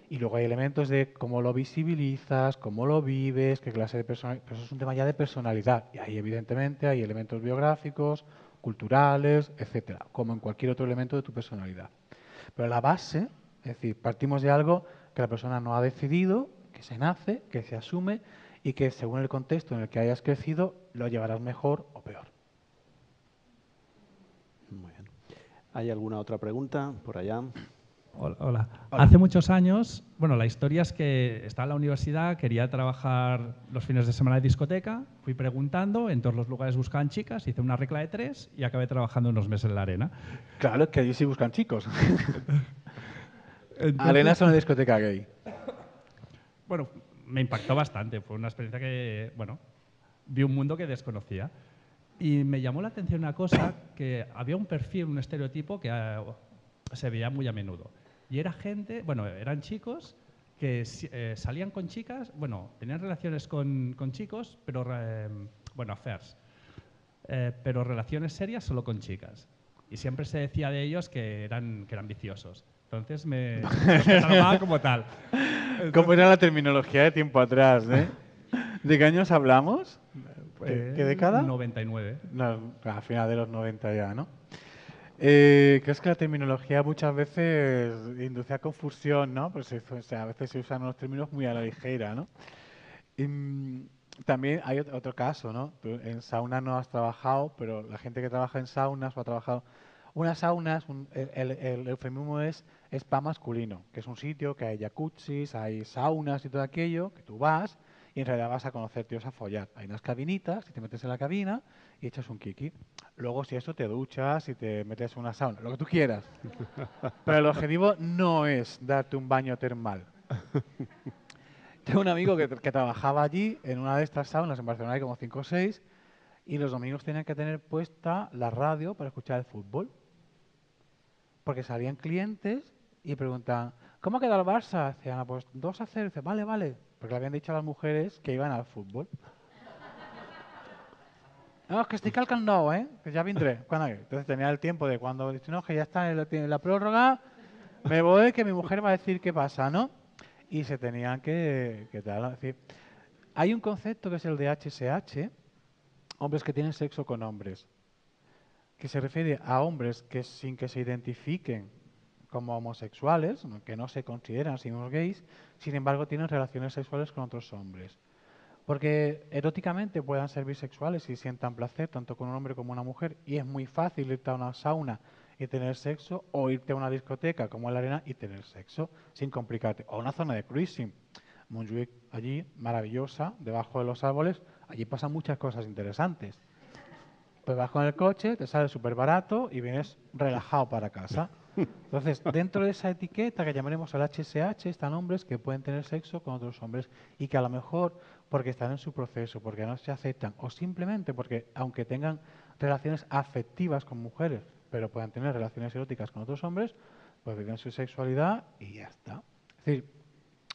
Y luego hay elementos de cómo lo visibilizas, cómo lo vives, qué clase de personalidad. Pero eso es un tema ya de personalidad. Y ahí, evidentemente, hay elementos biográficos, culturales, etcétera, como en cualquier otro elemento de tu personalidad. Pero la base, es decir, partimos de algo que la persona no ha decidido, que se nace, que se asume y que según el contexto en el que hayas crecido, lo llevarás mejor o peor. Muy bien. ¿Hay alguna otra pregunta por allá? Hola. Hace muchos años, bueno, la historia es que estaba en la universidad, quería trabajar los fines de semana de discoteca, fui preguntando, en todos los lugares buscaban chicas, hice una regla de 3 y acabé trabajando unos meses en la Arena. Claro, es que allí sí buscan chicos. Arena es una discoteca gay. Bueno, me impactó bastante, fue una experiencia que, bueno, vi un mundo que desconocía. Y me llamó la atención una cosa, que había un perfil, un estereotipo que se veía muy a menudo. Y era gente, bueno, eran chicos que salían con chicas, bueno, tenían relaciones con chicos, pero, bueno, affairs, pero relaciones serias solo con chicas. Y siempre se decía de ellos que eran viciosos. Entonces me catalogaba como tal. ¿Cómo era la terminología de tiempo atrás? ¿De qué años hablamos? ¿Qué década? 99. No, a final de los 90 ya, ¿no? ¿Crees que la terminología muchas veces induce a confusión, ¿no? Pues o sea, a veces se usan unos términos muy a la ligera, ¿no? También hay otro caso, ¿no? Tú en sauna no has trabajado, pero la gente que trabaja en saunas o ha trabajado... Una sauna, el eufemismo es spa masculino, que es un sitio que hay jacuzzis, hay saunas y todo aquello, que tú vas y en realidad vas a conocer tíos a follar. Hay unas cabinitas y te metes en la cabina y echas un kiki. Luego, si eso, te duchas y te metes en una sauna, lo que tú quieras. Pero el objetivo no es darte un baño termal. Tengo un amigo que trabajaba allí en una de estas saunas, en Barcelona hay como 5 o 6, y los domingos tenían que tener puesta la radio para escuchar el fútbol. Porque salían clientes y preguntaban, ¿cómo queda el Barça? Decían, pues 2-0. Dice, vale. Porque le habían dicho a las mujeres que iban al fútbol. No, es que estoy calcando, que ya vendré. Entonces tenía el tiempo de cuando dice, no, que ya está en la prórroga, me voy, que mi mujer va a decir qué pasa, ¿no? Y se tenían que tal. Es decir, hay un concepto que es el de HSH, hombres que tienen sexo con hombres, que se refiere a hombres que sin que se identifiquen como homosexuales, que no se consideran a sí mismos gays, sin embargo tienen relaciones sexuales con otros hombres. Porque eróticamente puedan ser bisexuales y sientan placer tanto con un hombre como una mujer, y es muy fácil irte a una sauna y tener sexo, o irte a una discoteca como en la Arena y tener sexo sin complicarte, o una zona de cruising. Montjuic allí, maravillosa, debajo de los árboles, allí pasan muchas cosas interesantes. Pues vas con el coche, te sale súper barato y vienes relajado para casa. Entonces, dentro de esa etiqueta que llamaremos el HSH, están hombres que pueden tener sexo con otros hombres y que a lo mejor, porque están en su proceso, porque no se aceptan, o simplemente porque, aunque tengan relaciones afectivas con mujeres, pero puedan tener relaciones eróticas con otros hombres, pues viven su sexualidad y ya está. Es decir,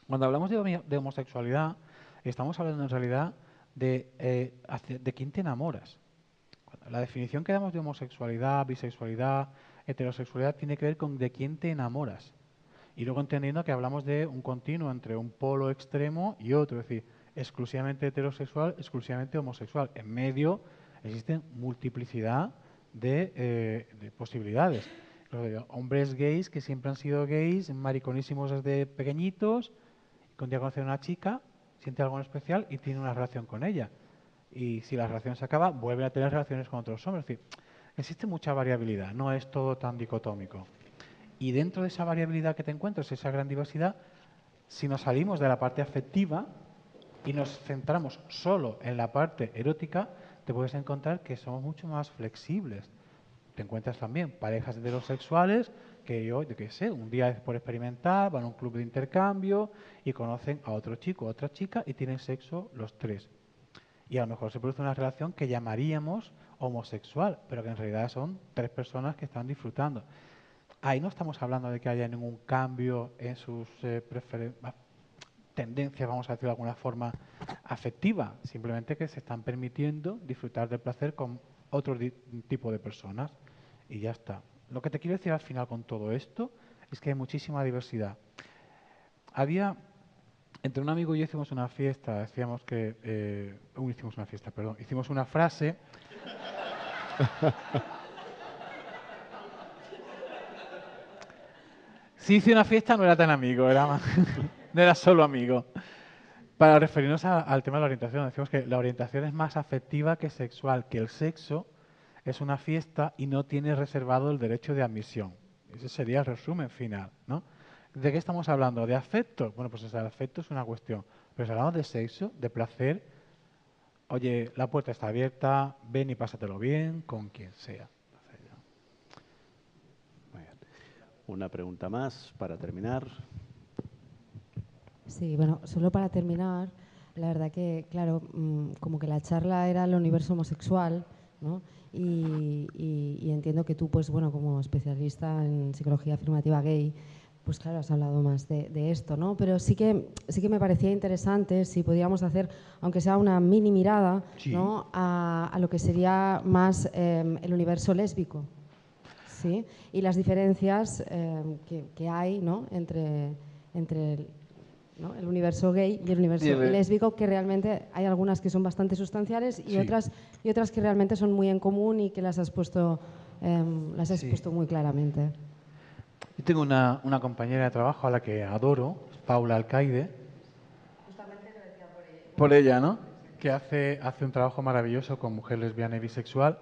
cuando hablamos de homosexualidad, estamos hablando en realidad de quién te enamoras. La definición que damos de homosexualidad, bisexualidad, heterosexualidad tiene que ver con de quién te enamoras. Y luego entendiendo que hablamos de un continuo entre un polo extremo y otro, es decir, exclusivamente heterosexual, exclusivamente homosexual. En medio Existen multiplicidad de posibilidades. Los hombres gays que siempre han sido gays, mariconísimos desde pequeñitos, que un día conocen a una chica, siente algo en especial y tiene una relación con ella. Y si la relación se acaba, vuelven a tener relaciones con otros hombres. Es decir, existe mucha variabilidad, no es todo tan dicotómico. Y dentro de esa variabilidad que te encuentras, esa gran diversidad, si nos salimos de la parte afectiva y nos centramos solo en la parte erótica, te puedes encontrar que somos mucho más flexibles. Te encuentras también parejas heterosexuales que yo qué sé, un día es por experimentar, van a un club de intercambio y conocen a otro chico o otra chica y tienen sexo los tres. Y a lo mejor se produce una relación que llamaríamos homosexual, pero que en realidad son tres personas que están disfrutando. Ahí no estamos hablando de que haya ningún cambio en sus tendencias, vamos a decirlo de alguna forma, afectiva. Simplemente que se están permitiendo disfrutar del placer con otro tipo de personas. Y ya está. Lo que te quiero decir al final con todo esto es que hay muchísima diversidad. Entre un amigo y yo hicimos una fiesta, hicimos una frase... Si hice una fiesta no era tan amigo, no era solo amigo. Para referirnos al tema de la orientación, decimos que la orientación es más afectiva que sexual, que el sexo es una fiesta y no tiene reservado el derecho de admisión. Ese sería el resumen final, ¿no? ¿De qué estamos hablando? ¿De afecto? Bueno, pues el afecto es una cuestión. Pero si hablamos de sexo, de placer, oye, la puerta está abierta, ven y pásatelo bien con quien sea. Una pregunta más para terminar. Sí, bueno, solo para terminar, la verdad que, claro, como que la charla era el universo homosexual, ¿no? Y entiendo que tú, pues bueno, como especialista en psicología afirmativa gay, pues claro, has hablado más de esto, ¿no? Pero sí que me parecía interesante si podíamos hacer, aunque sea una mini mirada, sí, ¿no? a lo que sería más el universo lésbico. ¿Sí? Y las diferencias que hay, ¿no? entre ¿no? el universo gay y el universo lésbico, que realmente hay algunas que son bastante sustanciales y, sí, otras que realmente son muy en común y que las has puesto muy claramente. Yo tengo una compañera de trabajo a la que adoro, Paula Alcaide. Justamente lo decía por ella. Por ella, ¿no? Que hace un trabajo maravilloso con mujer lesbiana y bisexual.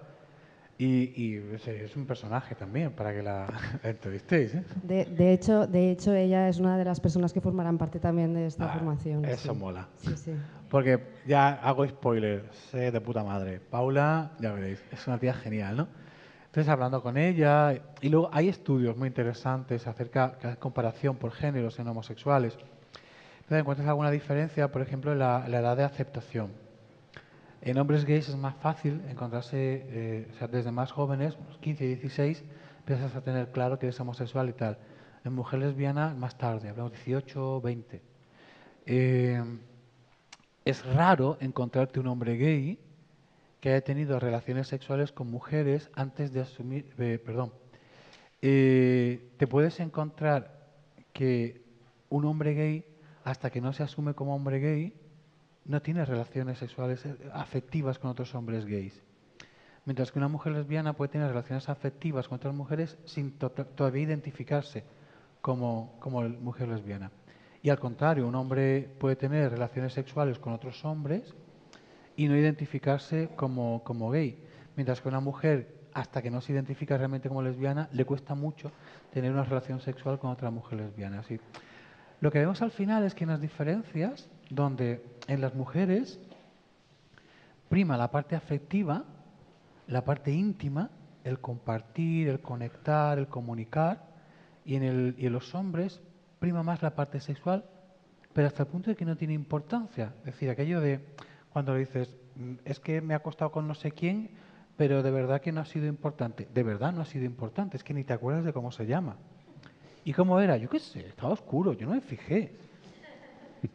Y es un personaje también para que la entrevistéis, ¿eh? De hecho, ella es una de las personas que formarán parte también de esta formación. Eso sí. mola. Sí, sí. Porque ya hago spoiler, sé de puta madre. Paula, ya veréis, es una tía genial, ¿no? Entonces, hablando con ella, y luego hay estudios muy interesantes acerca de comparación por géneros en homosexuales. Entonces, encuentras alguna diferencia, por ejemplo, en la edad de aceptación. En hombres gays es más fácil encontrarse, o sea, desde más jóvenes, 15 y 16, empiezas a tener claro que eres homosexual y tal. En mujer lesbiana, más tarde, hablamos 18, 20. Es raro encontrarte un hombre gay que haya tenido relaciones sexuales con mujeres antes de asumir... te puedes encontrar que un hombre gay, hasta que no se asume como hombre gay, no tiene relaciones sexuales afectivas con otros hombres gays. Mientras que una mujer lesbiana puede tener relaciones afectivas con otras mujeres sin todavía identificarse como mujer lesbiana. Y al contrario, un hombre puede tener relaciones sexuales con otros hombres y no identificarse como gay. Mientras que una mujer, hasta que no se identifica realmente como lesbiana, le cuesta mucho tener una relación sexual con otra mujer lesbiana. Así, lo que vemos al final es que hay unas diferencias donde en las mujeres prima la parte afectiva, la parte íntima, el compartir, el conectar, el comunicar, y en los hombres prima más la parte sexual, pero hasta el punto de que no tiene importancia. Es decir, aquello de cuando le dices, es que me ha acostado con no sé quién, pero de verdad que no ha sido importante. De verdad no ha sido importante, es que ni te acuerdas de cómo se llama. ¿Y cómo era? Yo qué sé, estaba oscuro, yo no me fijé.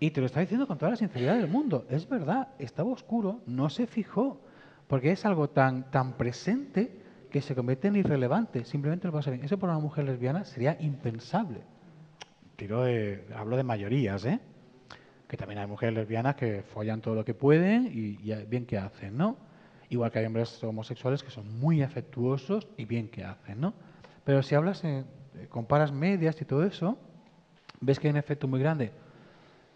Y te lo está diciendo con toda la sinceridad del mundo. Es verdad, estaba oscuro, no se fijó, porque es algo tan presente que se convierte en irrelevante. Simplemente lo pasa bien. Eso para una mujer lesbiana sería impensable. Hablo de mayorías, ¿eh? Que también hay mujeres lesbianas que follan todo lo que pueden y bien que hacen, ¿no? Igual que hay hombres homosexuales que son muy afectuosos y bien que hacen, ¿no? Pero si hablas, comparas medias y todo eso, ves que hay un efecto muy grande,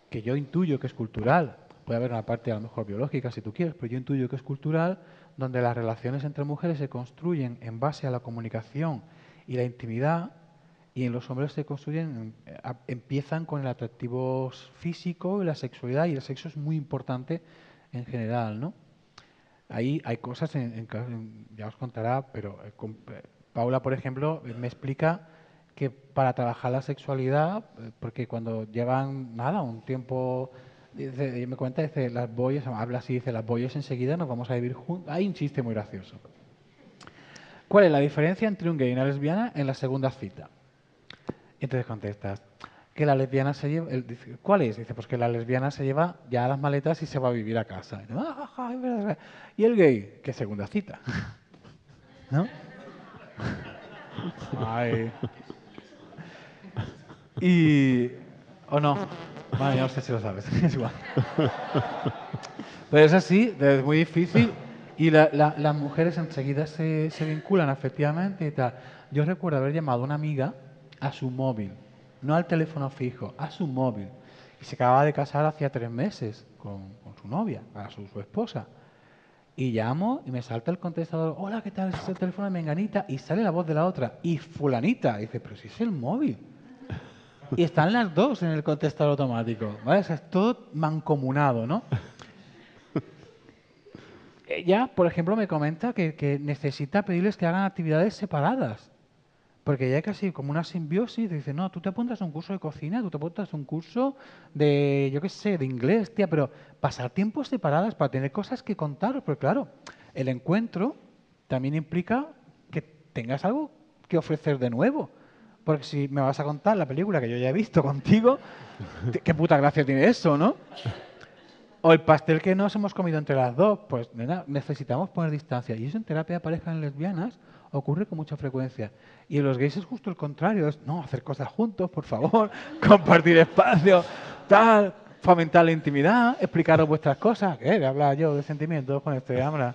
que yo intuyo que es cultural. Puede haber una parte a lo mejor biológica si tú quieres, pero yo intuyo que es cultural, donde las relaciones entre mujeres se construyen en base a la comunicación y la intimidad, y en los hombres se construyen, empiezan con el atractivo físico y la sexualidad, y el sexo es muy importante en general, ¿no? Ahí hay cosas, ya os contará, pero Paula, por ejemplo, me explica que para trabajar la sexualidad, porque cuando llevan, nada, un tiempo, dice, me cuenta, dice, las boyas, habla así, dice, las boyas enseguida nos vamos a vivir juntos. Hay un chiste muy gracioso. ¿Cuál es la diferencia entre un gay y una lesbiana en la segunda cita? Entonces contestas, que la lesbiana se lleva... Dice, ¿cuál es? Dice, pues que la lesbiana se lleva ya las maletas y se va a vivir a casa. Y el gay, ¿qué segunda cita? ¿No? Ay. Y... ¿O no? Bueno, yo no sé si lo sabes, es igual. Pero es así, es muy difícil y las mujeres enseguida se vinculan afectivamente y tal. Yo recuerdo haber llamado a una amiga a su móvil, no al teléfono fijo, a su móvil. Y se acababa de casar hacía 3 meses con su novia, su esposa. Y llamo y me salta el contestador, hola, ¿qué tal? Es el teléfono de Menganita. Y sale la voz de la otra, y fulanita. Y dice, pero si es el móvil. Y están las dos en el contestador automático, ¿vale? O sea, es todo mancomunado, ¿no? Ella, por ejemplo, me comenta que necesita pedirles que hagan actividades separadas. Porque ya hay casi como una simbiosis. Dice, no, tú te apuntas a un curso de cocina, tú te apuntas a un curso de, yo qué sé, de inglés, tía, pero pasar tiempos separadas para tener cosas que contaros. Porque claro, el encuentro también implica que tengas algo que ofrecer de nuevo. Porque si me vas a contar la película que yo ya he visto contigo, ¿qué puta gracia tiene eso, no? O el pastel que nos hemos comido entre las dos, pues nena, necesitamos poner distancia. Y eso en terapia de pareja en lesbianas ocurre con mucha frecuencia. Y en los gays es justo el contrario, es no, hacer cosas juntos, por favor, compartir espacio, tal, fomentar la intimidad, explicaros vuestras cosas. ¿Qué? Voy a hablar yo de sentimientos con este hambre.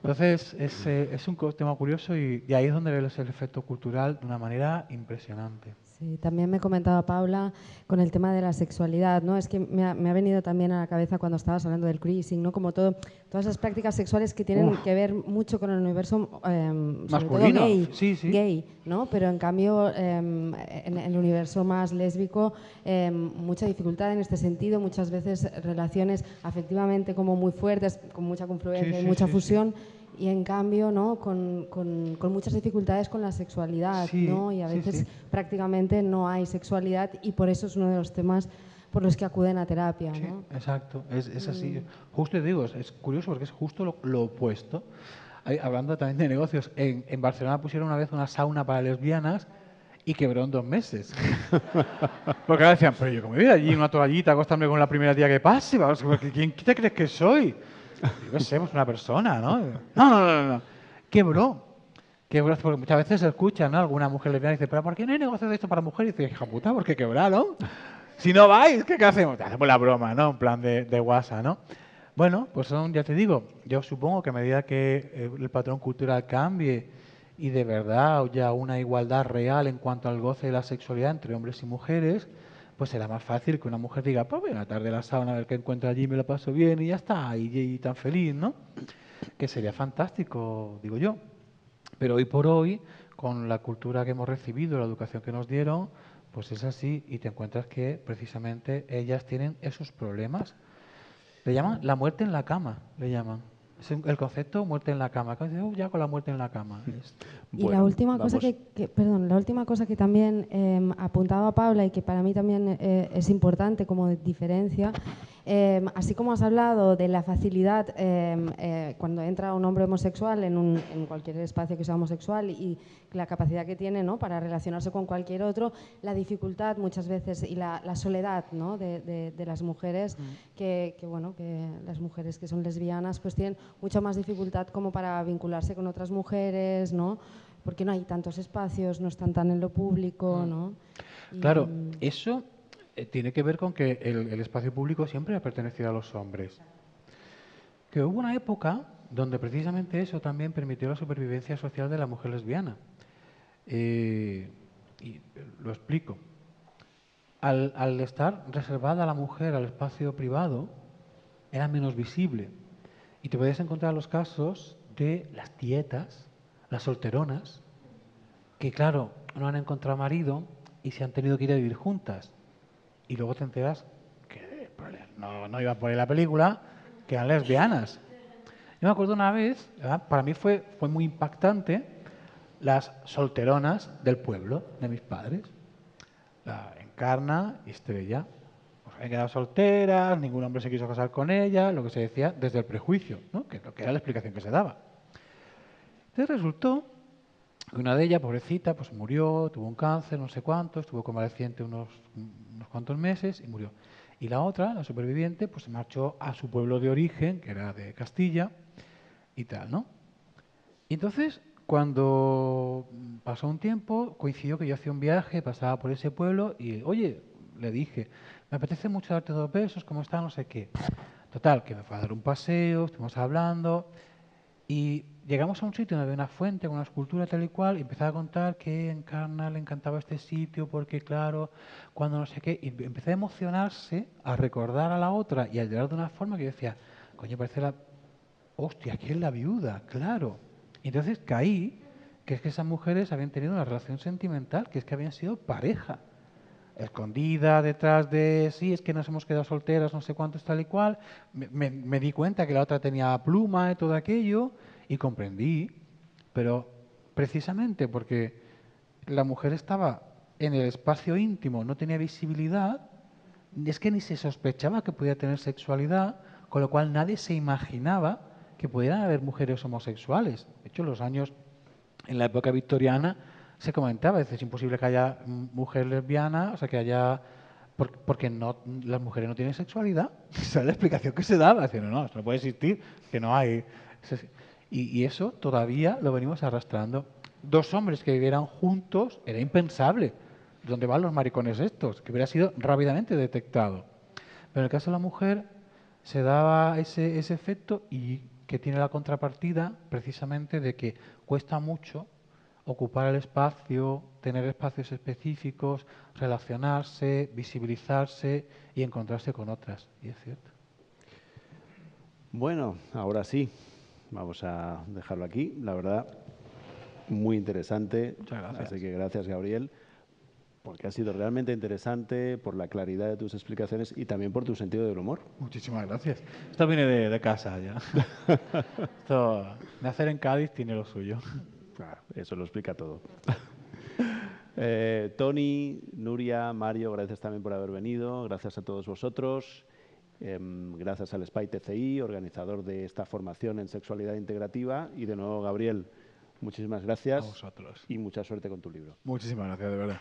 Entonces, es un tema curioso y ahí es donde ves el efecto cultural de una manera impresionante. Sí, también me comentaba Paula con el tema de la sexualidad, ¿no? Es que me ha venido también a la cabeza cuando estabas hablando del cruising, ¿no? Como todas esas prácticas sexuales que tienen que ver mucho con el universo masculino, gay, sí. Gay, ¿no? Pero en cambio en el universo más lésbico mucha dificultad en este sentido, muchas veces relaciones afectivamente como muy fuertes, con mucha confluencia y mucha fusión. Y en cambio, ¿no? con muchas dificultades con la sexualidad, ¿no? Y a veces prácticamente no hay sexualidad y por eso es uno de los temas por los que acuden a terapia, ¿no? Sí, exacto, es así. Justo te digo, es curioso porque es justo lo opuesto. Hablando también de negocios, en Barcelona pusieron una vez una sauna para lesbianas y quebró en 2 meses. Porque ahora decían, pero yo como voy allí una toallita, acostarme con la primera tía que pase, ¿quién te crees que soy? Yo qué sé, pues una persona, ¿no? No. Quebró, porque muchas veces se escucha, ¿no? Alguna mujer lesbiana dice, ¿pero por qué no hay negocio de esto para mujeres? Y dice, hija puta, ¿por qué quebraron? Si no vais, ¿qué hacemos? Hacemos la broma, ¿no? En plan de WhatsApp, ¿no? Bueno, pues ya te digo, yo supongo que a medida que el patrón cultural cambie y de verdad haya una igualdad real en cuanto al goce de la sexualidad entre hombres y mujeres, pues será más fácil que una mujer diga, pues voy a la tarde a la sauna a ver qué encuentro allí, me lo paso bien y ya está, y tan feliz, ¿no? Que sería fantástico, digo yo. Pero hoy por hoy, con la cultura que hemos recibido, la educación que nos dieron, pues es así y te encuentras que precisamente ellas tienen esos problemas. Le llaman la muerte en la cama, le llaman. Es el concepto muerte en la cama. Ya con la muerte en la cama. Y bueno, la última cosa la última cosa que también apuntaba Paula y que para mí también es importante como diferencia, así como has hablado de la facilidad cuando entra un hombre homosexual en cualquier espacio que sea homosexual y la capacidad que tiene, ¿no? Para relacionarse con cualquier otro, la dificultad muchas veces y la soledad, ¿no? de las mujeres que las mujeres que son lesbianas pues tienen mucha más dificultad como para vincularse con otras mujeres, ¿no? Porque no hay tantos espacios, no están tan en lo público, ¿no? Claro, eso tiene que ver con que el espacio público siempre ha pertenecido a los hombres. Que hubo una época donde precisamente eso también permitió la supervivencia social de la mujer lesbiana. Y lo explico. Al estar reservada la mujer al espacio privado, era menos visible. Y te podías encontrar los casos de las tietas, las solteronas, que claro, no han encontrado marido y se han tenido que ir a vivir juntas. Y luego te enteras que no iba por ahí la película, que eran lesbianas. Yo me acuerdo una vez, ¿verdad? Para mí fue muy impactante, las solteronas del pueblo de mis padres. La Encarna y Estrella. Pues habían quedado solteras, ningún hombre se quiso casar con ella, lo que se decía desde el prejuicio, ¿no? Que era la explicación que se daba. Entonces resultó que una de ellas, pobrecita, pues murió, tuvo un cáncer, no sé cuánto, estuvo convaleciente unos cuantos meses y murió. Y la otra, la superviviente, pues se marchó a su pueblo de origen, que era de Castilla, y tal, ¿no? Y entonces, cuando pasó un tiempo, coincidió que yo hacía un viaje, pasaba por ese pueblo y, oye, le dije, me apetece mucho darte 2 besos, ¿cómo está? No sé qué. Total, que me fue a dar un paseo, estuvimos hablando y llegamos a un sitio donde había una fuente con una escultura tal y cual y empezaba a contar que en Encarna le encantaba este sitio porque, claro, cuando no sé qué, y empecé a emocionarse, a recordar a la otra y a llorar de una forma que yo decía, coño, parece la... Hostia, ¿quién es la viuda? Claro. Y entonces caí que es que esas mujeres habían tenido una relación sentimental, que es que habían sido pareja. Escondida detrás de, sí, es que nos hemos quedado solteras, no sé cuánto, tal y cual. Me di cuenta que la otra tenía pluma y todo aquello y comprendí. Pero precisamente porque la mujer estaba en el espacio íntimo, no tenía visibilidad, es que ni se sospechaba que podía tener sexualidad, con lo cual nadie se imaginaba que pudieran haber mujeres homosexuales. De hecho, en la época victoriana se comentaba, es imposible que haya mujer lesbiana, o sea, que haya... Porque no, las mujeres no tienen sexualidad. Esa es la explicación que se daba. Diciendo, no, esto no puede existir, que no hay... Y eso todavía lo venimos arrastrando. 2 hombres que vivieran juntos era impensable. ¿Dónde van los maricones estos? Que hubiera sido rápidamente detectado. Pero en el caso de la mujer se daba ese efecto y que tiene la contrapartida precisamente de que cuesta mucho ocupar el espacio, tener espacios específicos, relacionarse, visibilizarse y encontrarse con otras. Y es cierto. Bueno, ahora sí, vamos a dejarlo aquí. La verdad, muy interesante. Muchas gracias. Así que gracias, Gabriel, porque ha sido realmente interesante, por la claridad de tus explicaciones y también por tu sentido del humor. Muchísimas gracias. Esto viene de casa ya. Esto, nacer en Cádiz tiene lo suyo. Claro, eso lo explica todo. Tony, Nuria, Mario, gracias también por haber venido. Gracias a todos vosotros. Gracias al SPY TCI, organizador de esta formación en sexualidad integrativa. Y de nuevo, Gabriel, muchísimas gracias. A vosotros. Y mucha suerte con tu libro. Muchísimas gracias, de verdad.